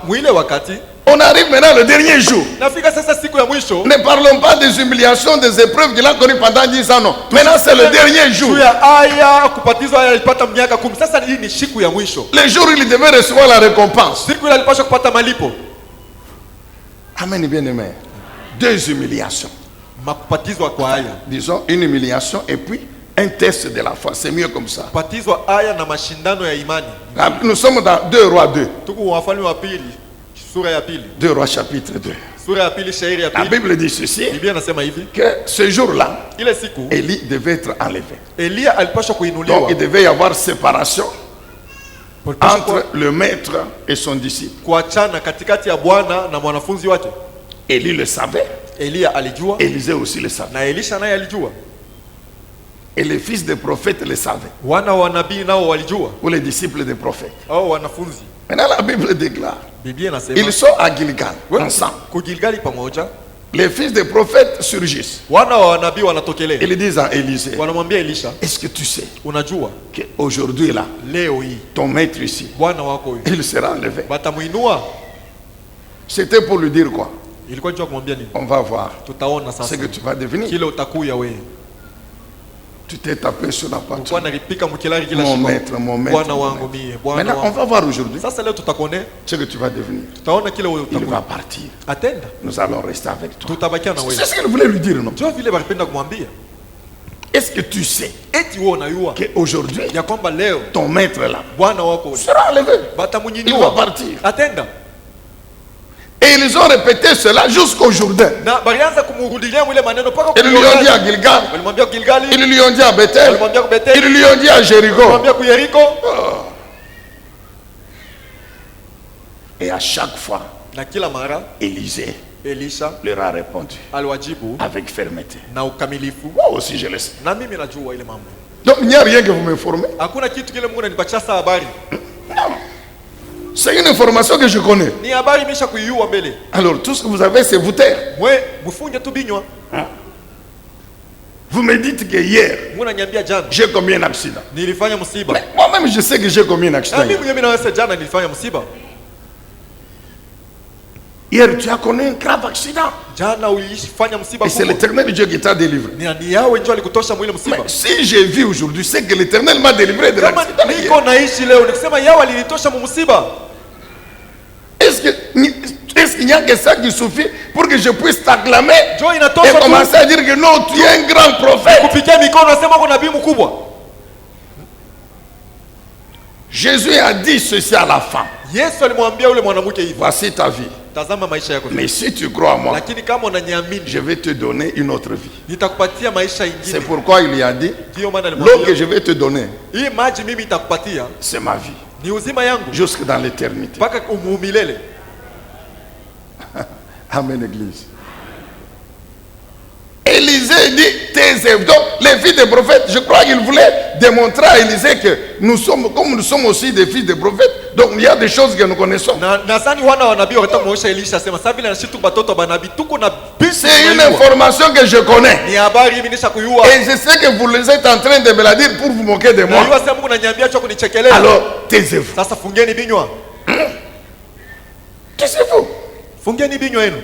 Mwile wakati on arrive maintenant le dernier jour. nafika sasa siku ya mwisho. Ne parlons pas des humiliations, des épreuves qu'il a connues pendant 10 ans, non. Maintenant, c'est le dernier jour. Juu ya aya kupatizwa aya alipata miaka 10. Sasa hii ni siku ya mwisho. Le jour où il devait recevoir la récompense. Siku ile alipaswa kupata malipo. Amen, bien-aimé. 2 humiliations. Makupatizwa kwa aya. Disons une humiliation et puis un test de la foi. C'est mieux comme ça. Kupatizwa aya na mashindano ya imani. Nous sommes dans 2 Rois 2. Tuko Wafalme wa pili, sura ya pili. 2 Rois chapitre 2. Sura ya pili shairi ya La pili. Bible dit ceci, Biblia inasema hivi. que ce jour-là, Ile siku Élie devait être enlevé. Elia alipaswa Donc kuinuliwa. il devait y avoir séparation Kulipaswa entre le maître et son disciple. kuachana katikati ya Bwana na mwanafunzi wake. Élie le savait, Elia alijua Élisée aussi le savait. na Elisha naye alijua. Et les fils des prophètes le savaient, Wana wa nabii nao walijua. ou les disciples des prophètes. Au wanafunzi. Maintenant la Bible déclare, Biblia inasema ils sont à Gilgal, ensemble. kugilgali pamoja. Les fils des prophètes surgissent. Wana wa nabii wanatokelea. Ils disent à Élisée, Wanamwambia Elisha, est-ce que tu sais unajua qu'aujourd'hui là, leo hii ton maître ici, Bwana wako huyu il sera enlevé? batamuinua? C'était pour lui dire quoi? Ilikuwa njoo kumwambia nini? On va voir Tutaona ce sasa que tu vas devenir. kile utakuya wewe. Tu t'es tapé sur la patte. Bwana alipika mkilari kila Mon siku. maître, mon maître. Bwana mon wangu maître. mie, Bwana Maintenant, on wangu. va voir aujourd'hui Sasa leo tutakone, ce que tu vas devenir. tutaona kile wewe Il va utakuya. partir. Atenda. Nous allons rester avec toi. Tutabakia na C'est wewe. ce qu'il voulait lui dire, non? Njoo vile walipenda kumwambia. Est-ce que tu sais Eti wewe unayua qu'aujourd'hui, ya kwamba leo ton maître là Bwana wako sera enlevé? Il va batamunyanyua. partir. Atenda. Et ils ont répété cela jusqu'au Jourdain. Na balianza kumurudilia mwile maneno paka Ils lui ont dit à Gilgal, walimwambia Gilgali, ils lui ont dit à Bethel, walimwambia ku Bethel, ils lui ont dit à Jéricho. walimwambia ku Yeriko. Et à chaque fois, Na kila mara Élisée Elisha leur a répondu aliwajibu avec fermeté. na ukamilifu. Moi aussi, je le sais. Na mimi najua ile mambo. Donc, il n'y a rien que vous m'informez. Hakuna kitu kile Mungu ananipatia saa habari. C'est une information que je connais. Ni habari imesha kuiua mbele. Alors, tout ce que vous avez, c'est vous taire. Mwe mfunge tu binywa. Vous me dites que hier, Mungu ananiambia jana j'ai commis un accident. nilifanya msiba. Mais moi-même, je sais que j'ai commis un accident. Na mimi mwenyewe naweza jana nilifanya msiba. Hier, tu as connu un grave accident. Jana ulifanya msiba Et c'est kubwa. l'éternel Dieu qui t'a délivré. Ni yawe njoo alikutosha mwile msiba. Mais si j'ai vu aujourd'hui, c'est que l'éternel m'a délivré de Kama l'accident. niko hier. naishi leo nikisema yawe alinitosha mu msiba. Est-ce qu'il n'y a que ça qui suffit pour que je puisse t'acclamer Njoo et inatosha tu commencer à dire que non, tu es un grand prophète? kupitia mikono nasema uko nabii mkubwa. Jésus a dit ceci à la femme. Yesu alimwambia yule mwanamke hivi, Voici ta vie. tazama maisha yako. Mais si tu crois à moi, Lakini kama unaniamini, je vais te donner une autre vie. nitakupatia maisha C'est ingine. pourquoi il lui a dit, Ndio maana l'eau que alimwambia, je vais te donner, hii maji mimi nitakupatia c'est ma vie. ni uzima yangu Jusque dans l'éternité. mpaka umilele. Amen, Église. Élisée dit tes œuvres. Donc, les fils des prophètes, je crois qu'il voulait démontrer à Élisée que nous sommes, comme nous sommes aussi des fils des prophètes, donc il y a des choses que nous connaissons. Na nadhani wana wa nabii wakataka kumwonyesha Elisha sema sasa vile nasi tu batoto ba nabii tuko na bitu. C'est une information que je connais. Ni habari mimi nisha kuyua. Et je sais que vous êtes en train de me la dire pour vous moquer de Na moi. yua sema Mungu ananiambia cho kunichekelea. Alors, taisez-vous. Sasa fungeni binywa. Taisez-vous. Fungeni binywa yenu.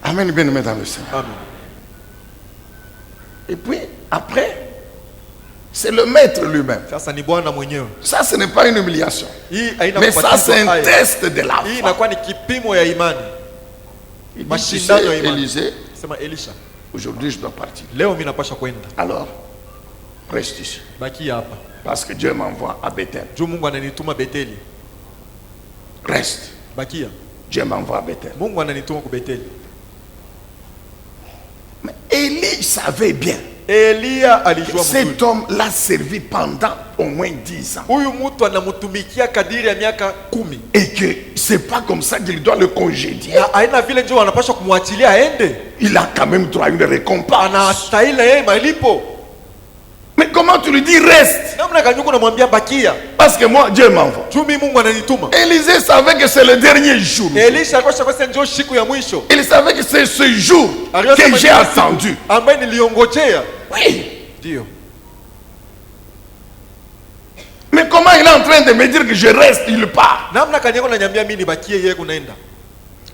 Amen, bien-aimé dans le Seigneur. Amen. Et puis, après, c'est le maître lui-même. Sasa ni Bwana mwenyewe. Ça, ce n'est pas une humiliation. Hii haina Mais ça, c'est un haya. test de la Hii foi. inakuwa ni kipimo ya imani. Il dit, tu Mashindano ya sais, imani. Élisée, Sema Elisha, aujourd'hui je dois partir. leo mimi napasha kwenda. Alors, reste ici. Baki hapa. Parce que Dieu m'envoie à Bethel. Juu Mungu ananituma Beteli. Reste. Bakia. Dieu m'envoie à Bethel. Mungu ananituma ku Beteli. Mais Élie savait bien Elia que alijua mzuri. cet homme l'a servi pendant au moins 10 ans. Huyu mtu anamtumikia kadiri ya miaka 10. Et que c'est pas comme ça qu'il doit le congédier. Na aina vile njoo anapaswa kumwachilia aende. Il a quand même droit à une récompense. Anastahili yeye malipo. Mais comment tu lui dis reste? Namna gani uko namwambia bakia? Parce que moi, Dieu m'envoie. Juu mimi Mungu ananituma. Élisée savait que c'est le dernier jour. Elisha alikuwa kwa njoo siku ya mwisho. Il savait que c'est ce jour Aliyosema que j'ai ni siku attendu. ambaye niliongojea. Oui. Ndio. Mais comment il est en train de me dire que je reste, il part. Namna gani yako ananiambia mimi nibakie yeye kunaenda.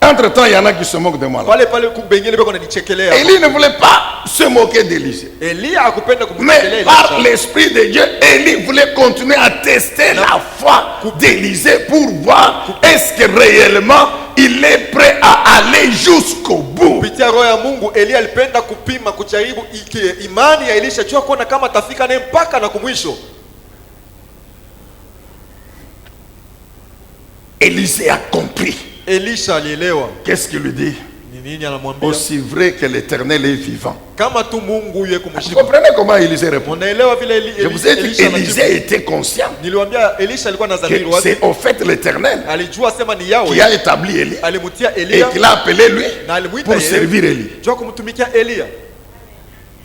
Entre-temps, il y en a qui se moquent de moi là. Pale pale kubengele bako ananichekelea. Élie ne voulait pas se moquer d'Élisée. Elia akupenda Mais kumchekelea par Elisha. l'Esprit de Dieu, Élie voulait continuer à tester la foi d'Élisée pour voir est-ce que réellement il est prêt à aller jusqu'au bout. Kupitia roho ya Mungu Elia alipenda kupima kujaribu imani ya Elisha jua kuona kama atafika naye mpaka na kumwisho. Élisée a compris. Elisha alielewa. Qu'est-ce qu'il lui dit? nini anamwambia? Aussi vrai que l'Éternel est vivant. Kama tu Mungu yuko Vous mzima. comprenez comment Élisée répond? Unaelewa vile Je vous ai dit, Élisée était conscient Niliwaambia Elisha alikuwa na que dhamiri wazi. c'est au fait l'Éternel Alijua sema ni qui Yahweh. a établi Élie Alimutia et Elia qu'il a appelé lui na alimuita pour yeye. servir Élie. Jua kumtumikia Elia.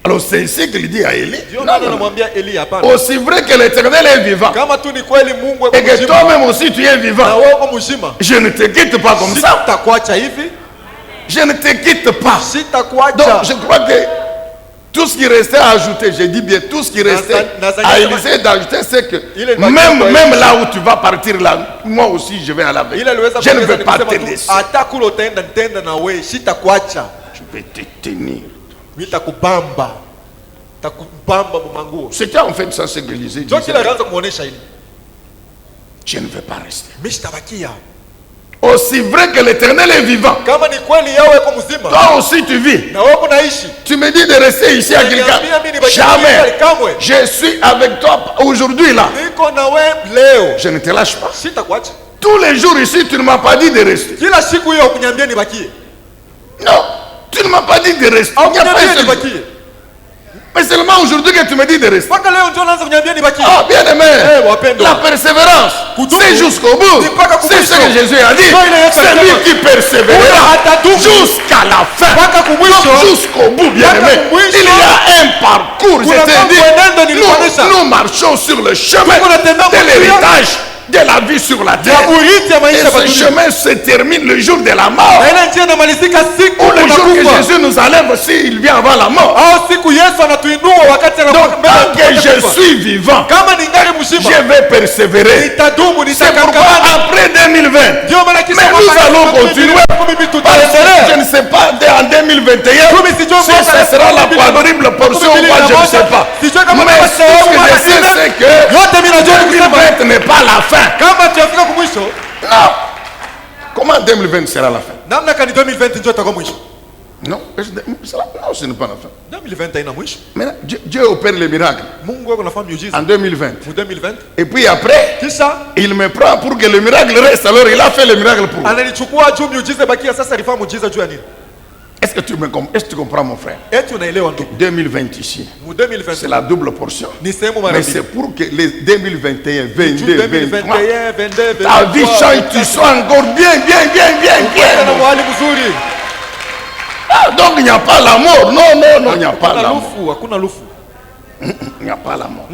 Alors c'est ici qu'il dit à Élie, Ndio non, maana non, non. anamwambia Elia hapana. Aussi vrai que l'Éternel est vivant Kama tu ni kweli Mungu yuko et que mzima. toi-même aussi tu es Na vivant, wewe uko mzima. je ne te quitte pas comme ça. Sitakuacha hivi. Je ne te quitte pas. Donc Sitakuacha. je crois que tout ce qui restait à ajouter, je dis bien tout ce qui restait à Élisée d'ajouter, c'est que même là où tu vas partir là, moi aussi je vais aller avec. Je ne vais pas te laisser. Hata kule utaenda nitenda na wewe, sitakuacha. Je vais te tenir. Nitakubamba. Takubamba mumanguo. C'était en fait ça ce que Élisée Ndio disait. kila anaanza kumuonesha hili. Je ne vais pas rester. Mimi sitabakia. Aussi vrai que l'Éternel est vivant, Kama ni kweli yao yuko mzima. toi aussi tu vis. Na wewe unaishi. Tu me dis de rester ici à Gilgal. Jamais. Je suis avec toi aujourd'hui là. Niko na wewe leo. Je ne te lâche pas. Sitakuacha. Tous les jours ici, tu ne m'as pas dit de rester. Kila siku hiyo ukuniambia nibakie. Non, tu ne m'as pas dit de rester. Il n'y a pas Ukuniambia ce jour. nibakie. Mais seulement aujourd'hui que tu me dis de rester. Mpaka leo ndio unaanza kuniambia nibakie. Ah, bien aimé. wapendwa. La persévérance, Kudumu. c'est jusqu'au bout. Ni mpaka C'est ce kumwisho. que Jésus a dit. Ndio ile Yesu C'est lui alisema. qui persévérera Atadumu. jusqu'à la fin. Mpaka kumwisho. Donc, jusqu'au bout, bien Mpaka aimé. kumwisho. Il y a un parcours. Je Kuna t'ai mambo enendo dit, nilikuonesha. nous marchons sur le chemin Tuko natembea de kwa l'héritage de la vie sur la terre. Ya urithi ya Et maisha ce hapa duniani. chemin se termine le jour de la mort. Na ile njia inamalizika siku Ou le jour que unakufa. Jésus nous enlève s'il vient avant la mort. Au siku Yesu anatuinua wakati anakuwa Donc, mbele tant que ya je kufa. suis vivant, Kama ningali mzima, je vais persévérer. nitadumu, C'est pourquoi nitakangamana. après 2020, Ndio maana kisha mais nous mwaka allons 2020, continuer. mimi Parce que tutaendelea. je ne sais pas, en 2021, Kumi sijui si mwaka ce sera la 2021, quadruple portion ou quoi, je ne sais pas. Sijui kama Mais kama ce que sehemu je sais, mara c'est que yote mimi najua ni kusema 2020 n'est pas la fin. kama tutafika kumwisho, Non. Comment 2020 sera la fin? namna kani 2020 ndio itakuwa mwisho. Non, non, ce n'est pas la fin. 2020 haina mwisho. Maintenant, Dieu opère les miracles Mungu wako anafanya miujiza en 2020. mu 2020. Et puis après, Kisha il me prend pour que le miracle reste. Alors il a fait le miracle pour moi. ananichukua juu miujiza bakia, sasa alifanya muujiza juu ya nini? Est-ce que tu comprends mon frère? Eti unaelewa ndugu? 2020 ici, Mu c'est 2020 la double portion. ni sehemu mara Mais mbili. c'est pour que les 2021, 22, 23, 2021, 22, ta vie change, tu sois encore bien. na mwali mzuri. Ah, donc il n'y a pas la mort. Non, il n'y a pas Hakuna la mort. lufu, hakuna lufu. Il n'y a pas la mort.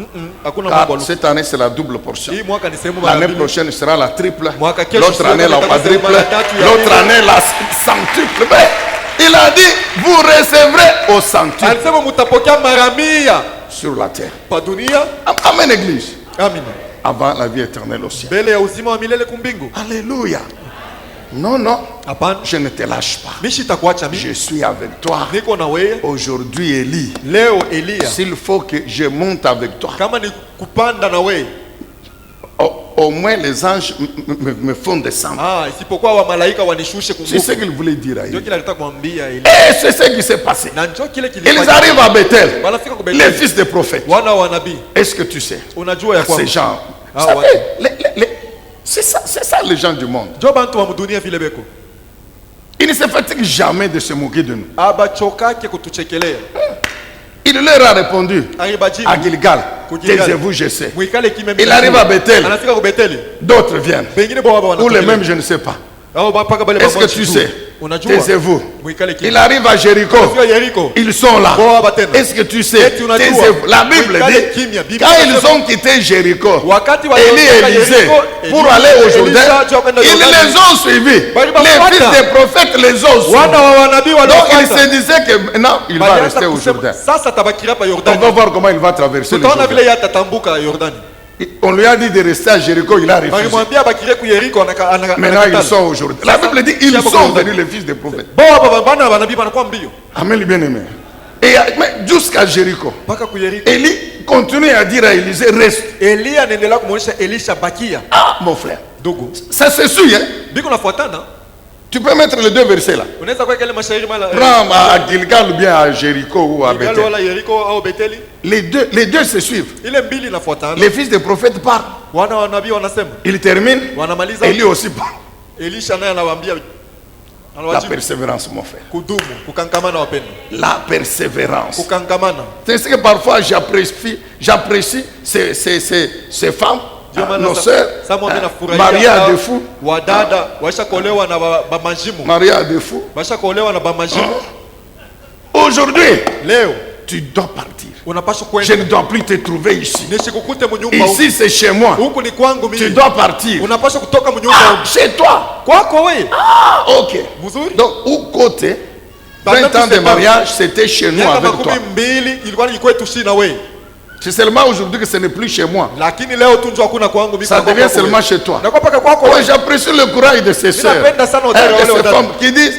Hakuna Car mambo ya lufu. cette année, c'est la double portion. Hii mwaka ni sehemu mara L'année mbili. prochaine sera la triple. Mwaka kesho L'autre sera année, la kabisa quadruple. mara tatu ya L'autre pili. année, la centuple. Mais il a dit, vous recevrez au centuple Alisema mtapokea mara 100 sur la terre. pa dunia. Amen, Église. Amina. Avant la vie éternelle au ciel. Mbele ya uzima wa milele kumbingu. Alléluia. Non, Hapana. je ne te lâche pas. Mimi sitakuacha Je mimi. suis avec toi. Niko na wewe. Aujourd'hui, Élie, Leo Elia. s'il faut que je monte avec toi, Kama ni kupanda na wewe. au moins les anges me font descendre. Isipokuwa wa malaika wanishushe C'est ce kumbuka. qu'il voulait dire à Ndio Élie. kile alitaka kumwambia Elia. Et c'est ce qui s'est passé. Na njoo kile Ils kilifanyika. arrivent à Bethel, Wanafika kwa les Bethel. fils des prophètes. Wana wa nabii. Est-ce que tu sais? Unajua ya Ces kwamba gens, vous Ah, savez, ouais. c'est ça les gens du monde. njoo bantu wa dunia vile beko. Ils ne se fatiguent jamais de se moquer de nous. Abachokake kutuchekelea. Il leur a répondu Alibajibu. à Gilgal, Gilgal. taisez-vous, je sais. Mwikale kimya. Il arrive à Bethel, Anafika kwa Betheli. d'autres viennent. Pengine bwana Ou wanatoka. les mêmes, je ne sais pas. Est-ce que tu sais? Unajua? Taisez-vous. Mwikale Il kimya. arrive à Jéricho. Anafika Yeriko. Ils sont là. Bwana batena. Est-ce que tu sais? Eti unajua? Taisez-vous. La Bible Mwikale kimya. dit, Biblia quand ils inasema, ont quitté Jéricho, wakati Élie waliondoka et Élisée, Yeriko, pour Elisha- aller au Jourdain, Elisha juu ya kwenda ils Yordani. les ont suivis. Bali Les bafuata. fils des prophètes les ont suivis. Wana wa wanabii Donc il waliofuata. se disait que maintenant il va Balianza rester au kusema, Jourdain. sasa tabakira pa On Yordani. va voir comment il va traverser le Tutaona vile Jourdain. yatatambuka Yordani. On lui a dit de rester à Jéricho, il a refusé. Walimwambia bakire ku Yeriko Maintenant ils sont au Jourdain. La Bible dit ils sont venus les fils des prophètes. bana wanabii wanakuwa mbio Amen, les bien-aimés. Et mais jusqu'à Jéricho, mpaka ku Yeriko. Élie continue à dire à Élisée, reste. Elia anaendelea kumwonyesha Elisha bakia. Ah, mon frère, Dogo. ça se suit, hein? Biko nafuatana. Tu peux mettre les deux versets là. Unaweza kuweka ile mashairi mala. Prends à Gilgal ou bien à Jéricho ou à Gilgal Bethel. wala Yeriko au Betheli. Les deux se suivent. Ile mbili nafuatana. Les fils des prophètes parlent. Wana wa nabii wanasema. Ils terminent. Wanamaliza. Élie aussi parle. Elisha naye anawaambia. La persévérance, mon frère. Kudumu, kukangamana wapendo. La persévérance. Kukangamana. C'est ce que parfois j'apprécie ces femmes, nos sœurs, Maria de fou. Wadada, washa kolewa na bamajimu. Maria de fou. Washa kolewa na bamajimu. Aujourd'hui, Leo, tu dois partir. unapaswa Je kwenda. ne dois plus te trouver ici. Nishikukute munyumba huku. Ici, c'est chez moi. Huku ni kwangu Tu mimi. dois partir. Unapaswa kutoka munyumba Ah, huku. chez toi. Kwako wewe. Ah, ok. Mzuri. Donc, au côté, 20 ans de mariage, c'était chez nous Miaka avec toi. makumi mbili ilikuwa ni kwetu shi na wewe. C'est seulement aujourd'hui que ce n'est plus chez moi. Lakini leo tu ndio hakuna kwangu mimi. Ça devient seulement chez toi. Na kwa paka kwako Ouais, wewe. j'apprécie le courage de ces sœurs. Ninapenda sana Et udari de wale ces wadada. femmes qui disent,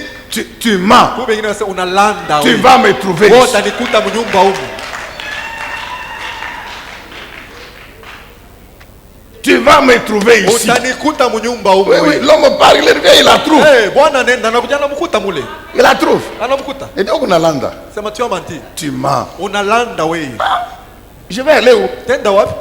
tu mens. Kumbe wengine wanasema unalanda Tu wewe. vas me trouver Wewe ici. utanikuta munyumba huku. Tu vas me trouver ici. Utanikuta munyumba huku. Oui, oui, l'homme parle, il revient, il la trouve. Eh, bwana nenda anakuja anamkuta mule. Il la trouve. Anamkuta. Et donc, on a l'anda. Sema tu amanti. Tu mens. Unalanda wewe. Je vais aller où? Tenda wapi?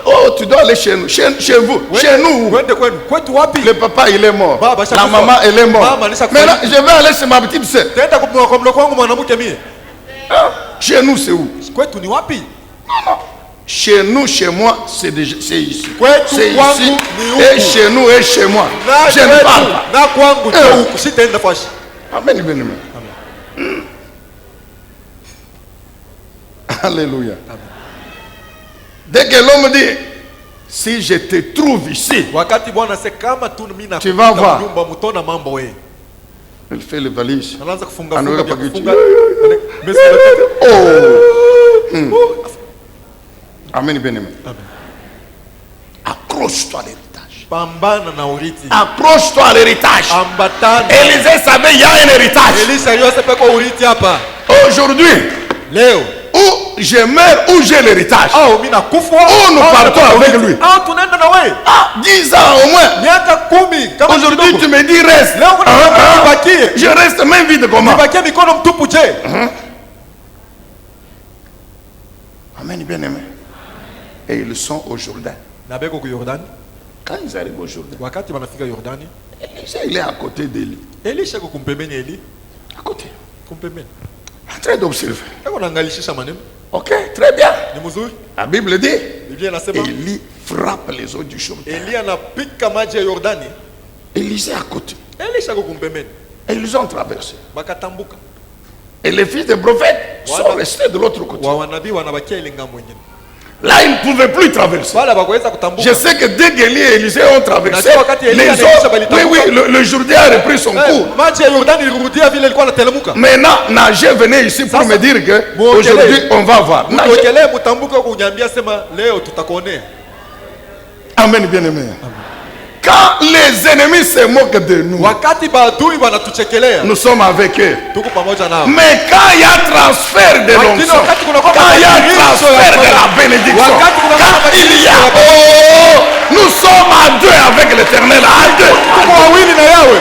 Oh, tu dois aller chez nous. Chez vous. Chez nous. Wende kwenu. Kwetu wapi? Le papa, il est mort. Baba, La shakufa. maman, elle est morte. Mama, alishakufa. Maintenant, je vais aller chez ma petite sœur. Tenda kwa mloko wangu mwanamke mie. Chez nous, c'est où? Kwetu ni wapi? Chez nous, chez moi, c'est ici. Kwetu C'est kwangu ici. ni huku. Et chez nous, et chez moi. Na Je ne kwetu, parle pas. na kwangu ndio huku. Sitaenda fashi. Amen, bien aimé. Alléluia. Dès que l'homme dit, si je te trouve ici, Wakati Bwana sema kama tu mimi na Tu vas voir. nyumba mtona mambo wewe. il fait les valises. Anaanza kufunga Anaweka funga vya pakiti. kufunga. Mesi la tete. Oh. Amen, bien aimé. Accroche-toi à l'héritage. Pambana na urithi. Accroche-toi à l'héritage. Ambatana. Élisée savait il y a un héritage. Elisha yose peko urithi hapa. Aujourd'hui, Leo. où je meurs, où j'ai l'héritage. Au mimi nakufa. Oh, nous partons avec lui. Ah, tunaenda na wewe. Ah, 10 ans au moins. Miaka 10 kama Aujourd'hui, kidogo. tu me dis reste. Leo kuna nibakie. Je reste même vide comment? Nibakie mikono mtupu je? Amen, bien aimé. Et ils sont au Jourdain. Na beko ku Yordani. Quand ils arrivent au Jourdain, Wakati wanafika Yordani, Élisée, il est à côté d'Élie. Elisha ko kumpembeni Eli, À côté. kumpembeni. En train d'observer. Eko naangalishisha maneno. Ok, très bien. Ni mzuri. La Bible dit, Biblia inasema Élie frappe les eaux du Jourdain. Eli anapika maji ya Yordani. Élisée à côté. Elisha ko kumpembeni. Et ils ont traversé. Bakatambuka. Et les fils des prophètes sont restés de l'autre côté. Wa wanabii wanabakia ile ngambo nyingine. Là, ils ne pouvaient plus traverser. Wala bakweza kutambuka. Je sais que dès qu'Élie et Élisée ont traversé, Najua wakati Elia les na Elisha autres, walitambuka. oui, le Jourdain a repris son cours. Maji ya Yordani ilirudia vile ilikuwa inatelemuka. Maintenant, Nager venait ici pour Sasa, me dire que muogelee. aujourd'hui on va voir. Nager- Mtokelee mtambuka kunyambia sema leo tutakuonea. Amen, bien aimé. Quand les ennemis se moquent de nous, Wakati maadui wanatuchekelea, nous sommes avec eux. tuko pamoja nao. Mais quand il y a transfert de l'onction, wakati kunakuwa quand il y a mabadiliko ya transfert de la kweli, bénédiction, wakati kunakuwa quand il y a, mabadiliko oh, nous sommes à deux avec l'Éternel, à deux. Tuko wawili na yawe.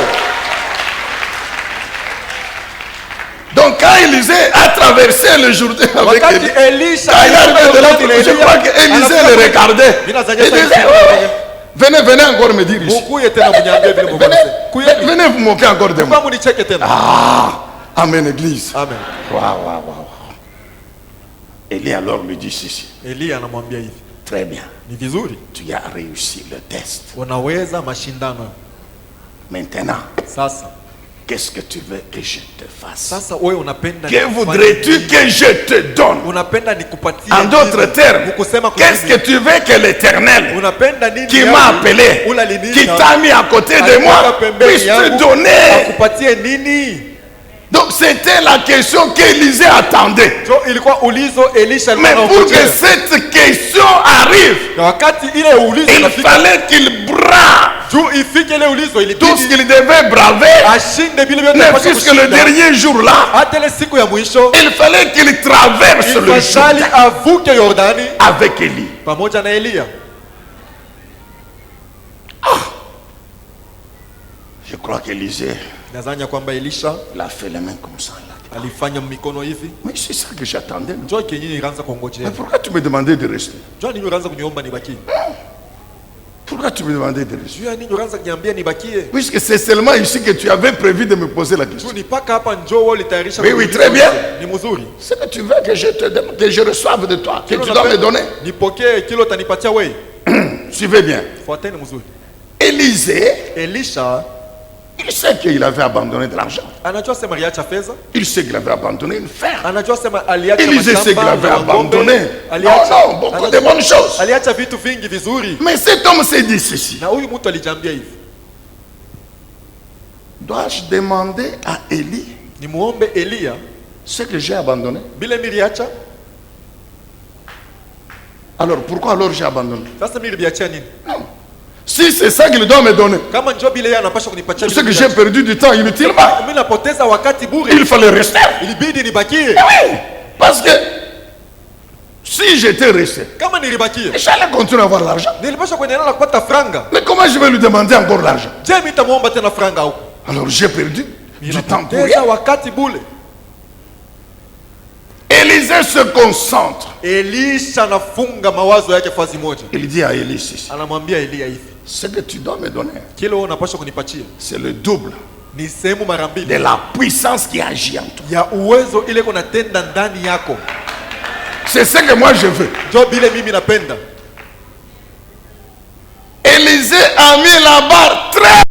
Donc quand Élisée a traversé le Jourdain avec Wakati Élie, Elisha quand il est arrivé de l'autre, je crois qu'Élisée le regardait. Mina Il zanya disait, sana. oh, venez encore me dire ici. Mukuye tena mnyambie vile Mungu Venez, anasema. Kuyeni. venez vous moquer encore de moi. Kama municheke tena. Ah, amen église. Amen. Waouh. Élie alors lui dit ceci. Elia anamwambia hivi. Très bien, Ni vizuri. tu as réussi le test. Unaweza mashindano. Maintenant, Sasa. qu'est-ce que tu veux que je te fasse? Sasa wewe unapenda Que voudrais-tu que je te donne? Unapenda nikupatie. En d'autres termes, Mukusema qu'est-ce que tu veux que l'Éternel unapenda nini? qui m'a appelé, qui t'a mis à côté de moi, puisse te donner? akupatie nini? Donc c'était la question qu'Élisée attendait. Jo ilikuwa ulizo Elisha Mais alikuwa pour que anangojea. cette question arrive, Na wakati ile ulizo il inafika, fallait qu'il brave juu ifike ile ulizo tout ce ilibidi qu'il devait braver, ashinde vile vyote mais alipaswa puisque le kushinda. dernier jour-là, Hata ile siku ya mwisho il fallait qu'il traverse le ifadhali Jourdain avuke Yordani avec Élie. pamoja na Elia. Je crois qu'Élisée, Nadhani kwamba Elisha il a fait les mains comme ça. Là. alifanya mikono hivi. Mais c'est ça que j'attendais. Njoo kenyewe ikaanza kuongojea. Mais pourquoi tu me demandais de rester? Njoo nini ukaanza kuniomba nibaki? Pourquoi tu me demandais de rester? Juu ya nini unaanza kuniambia nibakie? Puisque c'est seulement ici que tu avais prévu de me poser la question. Juu ni paka hapa njoo wewe ulitayarisha. Oui, oui, très bien. Ni mzuri. C'est que tu veux que je te donne, que je reçoive de toi, que tu dois me donner. Nipokee kile utanipatia wewe. Suivez bien. Fuateni mzuri. Élisée, Elisha il sait qu'il avait abandonné de l'argent. anajua sema aliacha fedha. Il sait qu'il avait abandonné une ferme. Anajua sema aliacha Élisée sait qu'il avait na ng'ombe. abandonné. Aliacha Non, beaucoup de bonnes choses. aliacha vitu vingi vizuri. Mais cet homme s'est dit ceci. Na huyu mtu alijambia hivi. Dois-je demander à Élie Nimuombe Elia ce que j'ai abandonné? bila niliacha? Alors pourquoi alors j'ai abandonné? Sasa mimi niliacha nini? Non. Si c'est ça qu'il doit me donner, Kama njoo bila yeye anapaswa kunipatia. je sais que j'ai perdu du temps inutilement. Mimi napoteza wakati bure. Il fallait rester. Ilibidi nibakie. Oui, parce que si j'étais resté, Kama nilibakie, j'allais continuer à avoir l'argent. nilipaswa kuendelea na kupata franga. Mais comment je vais lui demander encore l'argent? Je mimi nitamuomba tena franga huko. Alors j'ai perdu du temps pour rien. Ninapoteza wakati bure. Élisée se concentre. Elisha anafunga mawazo yake fazi moja. Il dit à Élie ceci. Anamwambia Elia hivi. Ce que tu dois me donner, Kile wewe unapaswa kunipatia c'est le double ni sehemu mara mbili de la puissance qui agit en toi. ya uwezo ile kunatenda ndani yako. C'est ce que moi je veux. Ndio bile mimi napenda. Élisée a mis la barre très.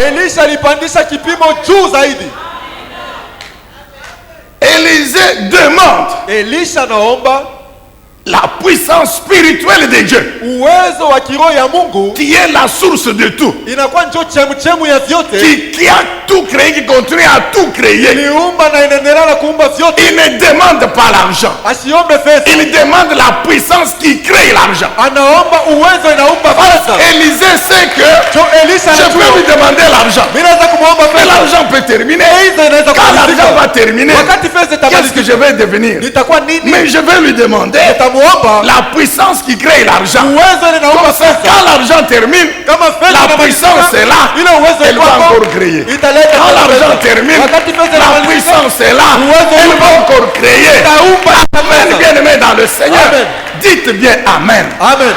Elisha alipandisha kipimo juu zaidi. Élisée demande Elisha anaomba la puissance spirituelle de Dieu, uwezo wa kiroho ya Mungu qui est la source de tout, inakuwa ndio chemchemu ya vyote. qui a tout créé, qui continue à tout créer. Iliumba na inaendelea na kuumba vyote. Il ne demande pas l'argent. Asiombe pesa. Il demande la puissance qui crée l'argent. Anaomba uwezo inaumba pesa. Élisée sait que Elisha je peux lui demander l'argent. Mimi naweza kumuomba Mais pesa. l'argent peut terminer. Quand l'argent va terminer, Wakati pesa qu'est-ce itamalizika que je vais devenir? nitakuwa nini? Mais je vais lui demander Nitamuomba la puissance qui crée l'argent. uwezo ile inaumba Comme ça, pesa. quand l'argent termine, Kama pesa la inamalizika, puissance est là. ile uwezo Elle va iko encore créer. italeta Quand l'argent pesa. termine, Wakati pesa la inamalizika, puissance est là. uwezo Elle iko va encore créer. itaumba Amen, pesa. bien-aimé dans le Seigneur. Amen. Dites bien Amen. Amen.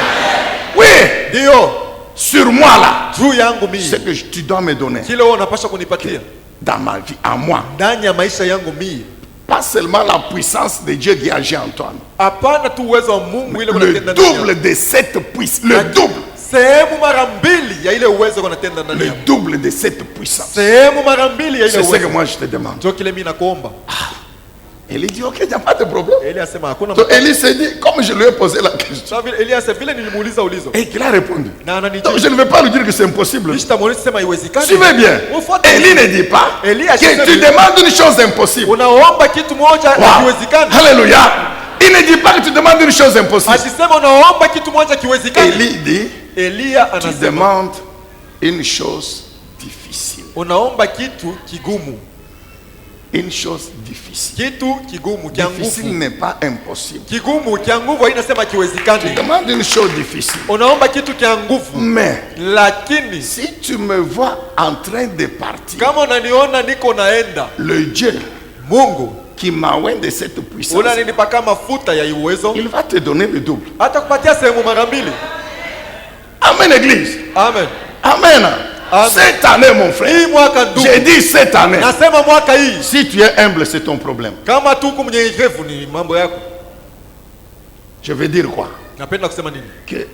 Oui, Ndio sur moi là, juu yangu ce mimi. que tu dois me donner Kile wewe unapaswa kunipatia dans ma vie, à moi. ndani ya maisha yangu mimi. Pas seulement la puissance de Dieu qui agit en toi. Hapana tu uwezo wa Mungu ile Le unatenda ndani yako. double de cette puissance. Le double. Sehemu mara mbili ya ile uwezo unatenda ndani Le yako. double de cette puissance. Sehemu mara mbili ya ile C'est ce que uwezo. moi je te demande. Ndio kile mimi nakuomba. Elle dit, ok, il n'y a pas de problème. Eli asema hakuna. Donc Élie s'est dit, comme je lui ai posé la question, Sawa vile Eli asema vile nilimuuliza ulizo. et qu'il a répondu. Na Donc ananijibu. je ne vais pas lui dire que c'est impossible. Nishtamwonyesha sema haiwezekani. Suivez bien. Ufuate. Élie ne dit pas Élie que asema tu vile. demandes une chose impossible. Unaomba kitu moja Wow. hakiwezekani. Alléluia. Il ne dit pas que tu demandes une chose impossible. Asisema unaomba kitu moja kiwezekani. Élie dit, Elia tu anasema demandes une chose difficile. unaomba kitu kigumu. Une chose difficile. Kitu kigumu kia Difficile nguvu. n'est pas impossible. Kigumu kia nguvu hainasema Tu kiwezekani. demandes une chose difficile. Unaomba kitu kia nguvu. Mais Lakini si tu me vois en train de partir, kama unaniona niko naenda, le Dieu Mungu qui m'a oint de cette puissance, unanipaka mafuta ya uwezo, il va te donner le double. hata kupatia sehemu mara mbili. Amen, église. Amen. Amen. Amen. Cette année, mon frère, Hii mwaka ndugu, j'ai dit cette année, nasema mwaka hii, si tu es humble, c'est ton problème. kama tuku mnyenyekevu ni mambo yako. Je veux dire quoi? Napenda kusema nini? Que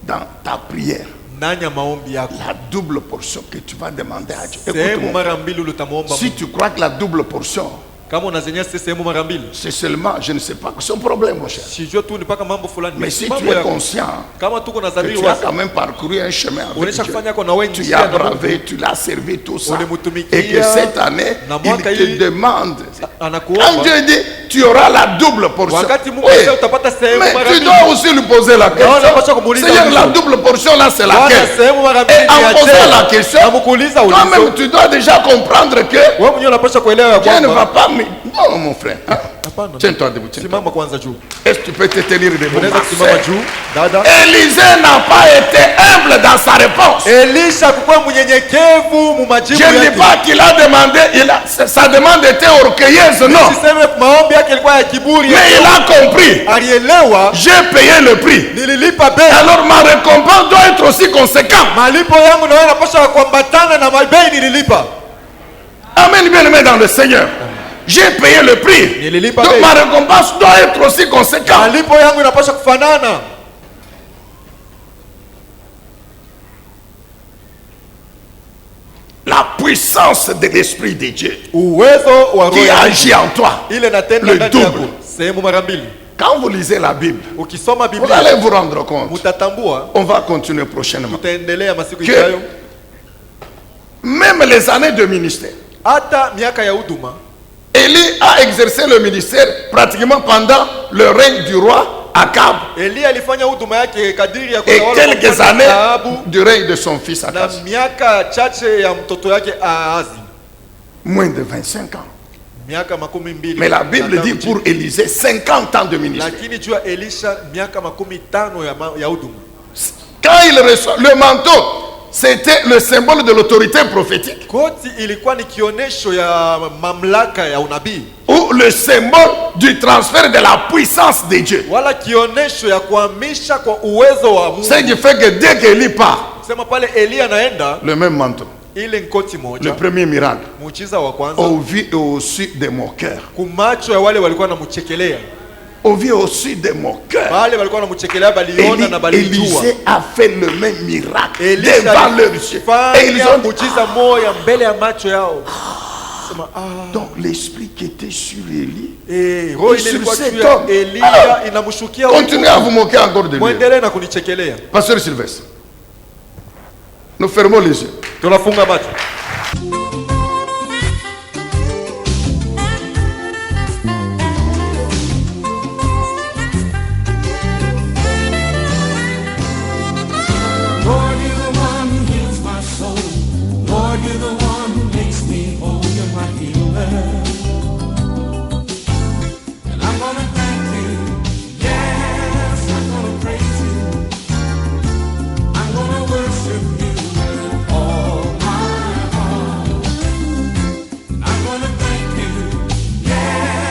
dans ta prière, Ndani ya maombi yako, la double portion que tu vas demander à Dieu. sehemu Écoute-moi. mara mbili utamuomba Si Mungu. tu crois que la double portion, Kama unazenia sehemu mara mbili, c'est seulement, je ne sais pas, c'est un problème, mon cher. sijua tu ni paka mambo fulani. Mais si Mambo tu es yako. conscient Kama tuko que nazaliwa tu as wasi, quand même parcouru un chemin avec unaisha Dieu, kufanya kwa na wewe tu njia as na Mungu. bravé, tu l'as servi, tout ça, Ulimutumikia, et que cette année, na il mwaka te hii, demande. anakuomba. Quand Dieu dit, tu auras la double portion. Wakati Mungu Oui, anasema utapata sehemu mais mara tu mbili. dois aussi lui poser la unapaswa question. kumuuliza Seigneur, ulizo. la double portion là, c'est Bwana, laquelle? sehemu mara mbili Et en ya posant je. la question, Na mkuuliza toi-même, ulizo. tu dois déjà comprendre que Wewe mwenyewe unapaswa kuelewa ya Dieu ne kwamba va pas me... Non, mon frère. Hein? Hapana. Tiens-toi debout. Tiens-toi. Simama kwanza juu. Est-ce que tu peux te tenir debout? Unaweza Ma kusimama sœur? juu, dada. Élisée n'a pas été humble dans sa réponse. Elisha kukuwa mnyenyekevu mu majibu Je ne dis yake. pas qu'il a demandé, sa demande était orgueilleuse, non. Siseme maombi yake ilikuwa ya kiburi. Mais il a compris. Alielewa, J'ai payé le prix. nililipa bei. Alors ma récompense doit être aussi conséquente. Malipo yangu na wewe yanapaswa kuambatana na bei nililipa. Amen, bien-aimé dans le Seigneur. J'ai payé le prix. Nililipa Donc bei. ma récompense doit être aussi conséquente. Malipo yangu inapaswa kufanana. La puissance de l'Esprit de Dieu Uwezo wa roho qui ya agit en toi. ile natenda Le ndani double. yako sehemu mara mbili. Quand vous lisez la Bible, Ukisoma vous Biblia allez vous rendre compte. mutatambua, On va continuer prochainement. tutaendelea masiku Que ijayo. même les années de ministère, Hata miaka ya huduma Élie a exercé le ministère pratiquement pendant le règne du roi Akab Elia alifanya huduma yake kadiri ya et kutawala quelques kwa mfalme années Ahabu du règne de son fils na Akab. miaka chache ya mtoto yake Ahazi, Moins de 25 ans. miaka 12. Mais la Bible dit pour Élisée 50 ans de ministère. lakini juu ya Elisha miaka 15 ya huduma. Quand il reçoit le manteau, c'était le symbole de l'autorité prophétique Koti ilikuwa ni kionesho ya mamlaka ya unabii, ou le symbole du transfert de la puissance de Dieu. wala kionesho ya kuhamisha kwa uwezo wa Mungu. Ce qui fait que dès qu'Élie part, Sema pale Elia anaenda, le même manteau, ile nkoti le moja, premier miracle, muujiza wa kwanza, au vu et au su de mon cœur. kumacho ya wale walikuwa wanamchekelea, Au vu et au su de mon cœur. wale walikuwa wanamchekelea baliona na balijua. Élisée a fait le même miracle Elisha devant leurs yeux. Et ils alifanya ont dit, muujiza moja mbele ya macho yao. Sema donc l'esprit qui était sur Élie, roho Et ile ilikuwa sur juu cet ya homme. Elia inamshukia huko. continuez à vous moquer encore de lui. Mwendelee na kunichekelea. Pasteur Sylvestre, nous fermons les yeux. Tunafunga macho.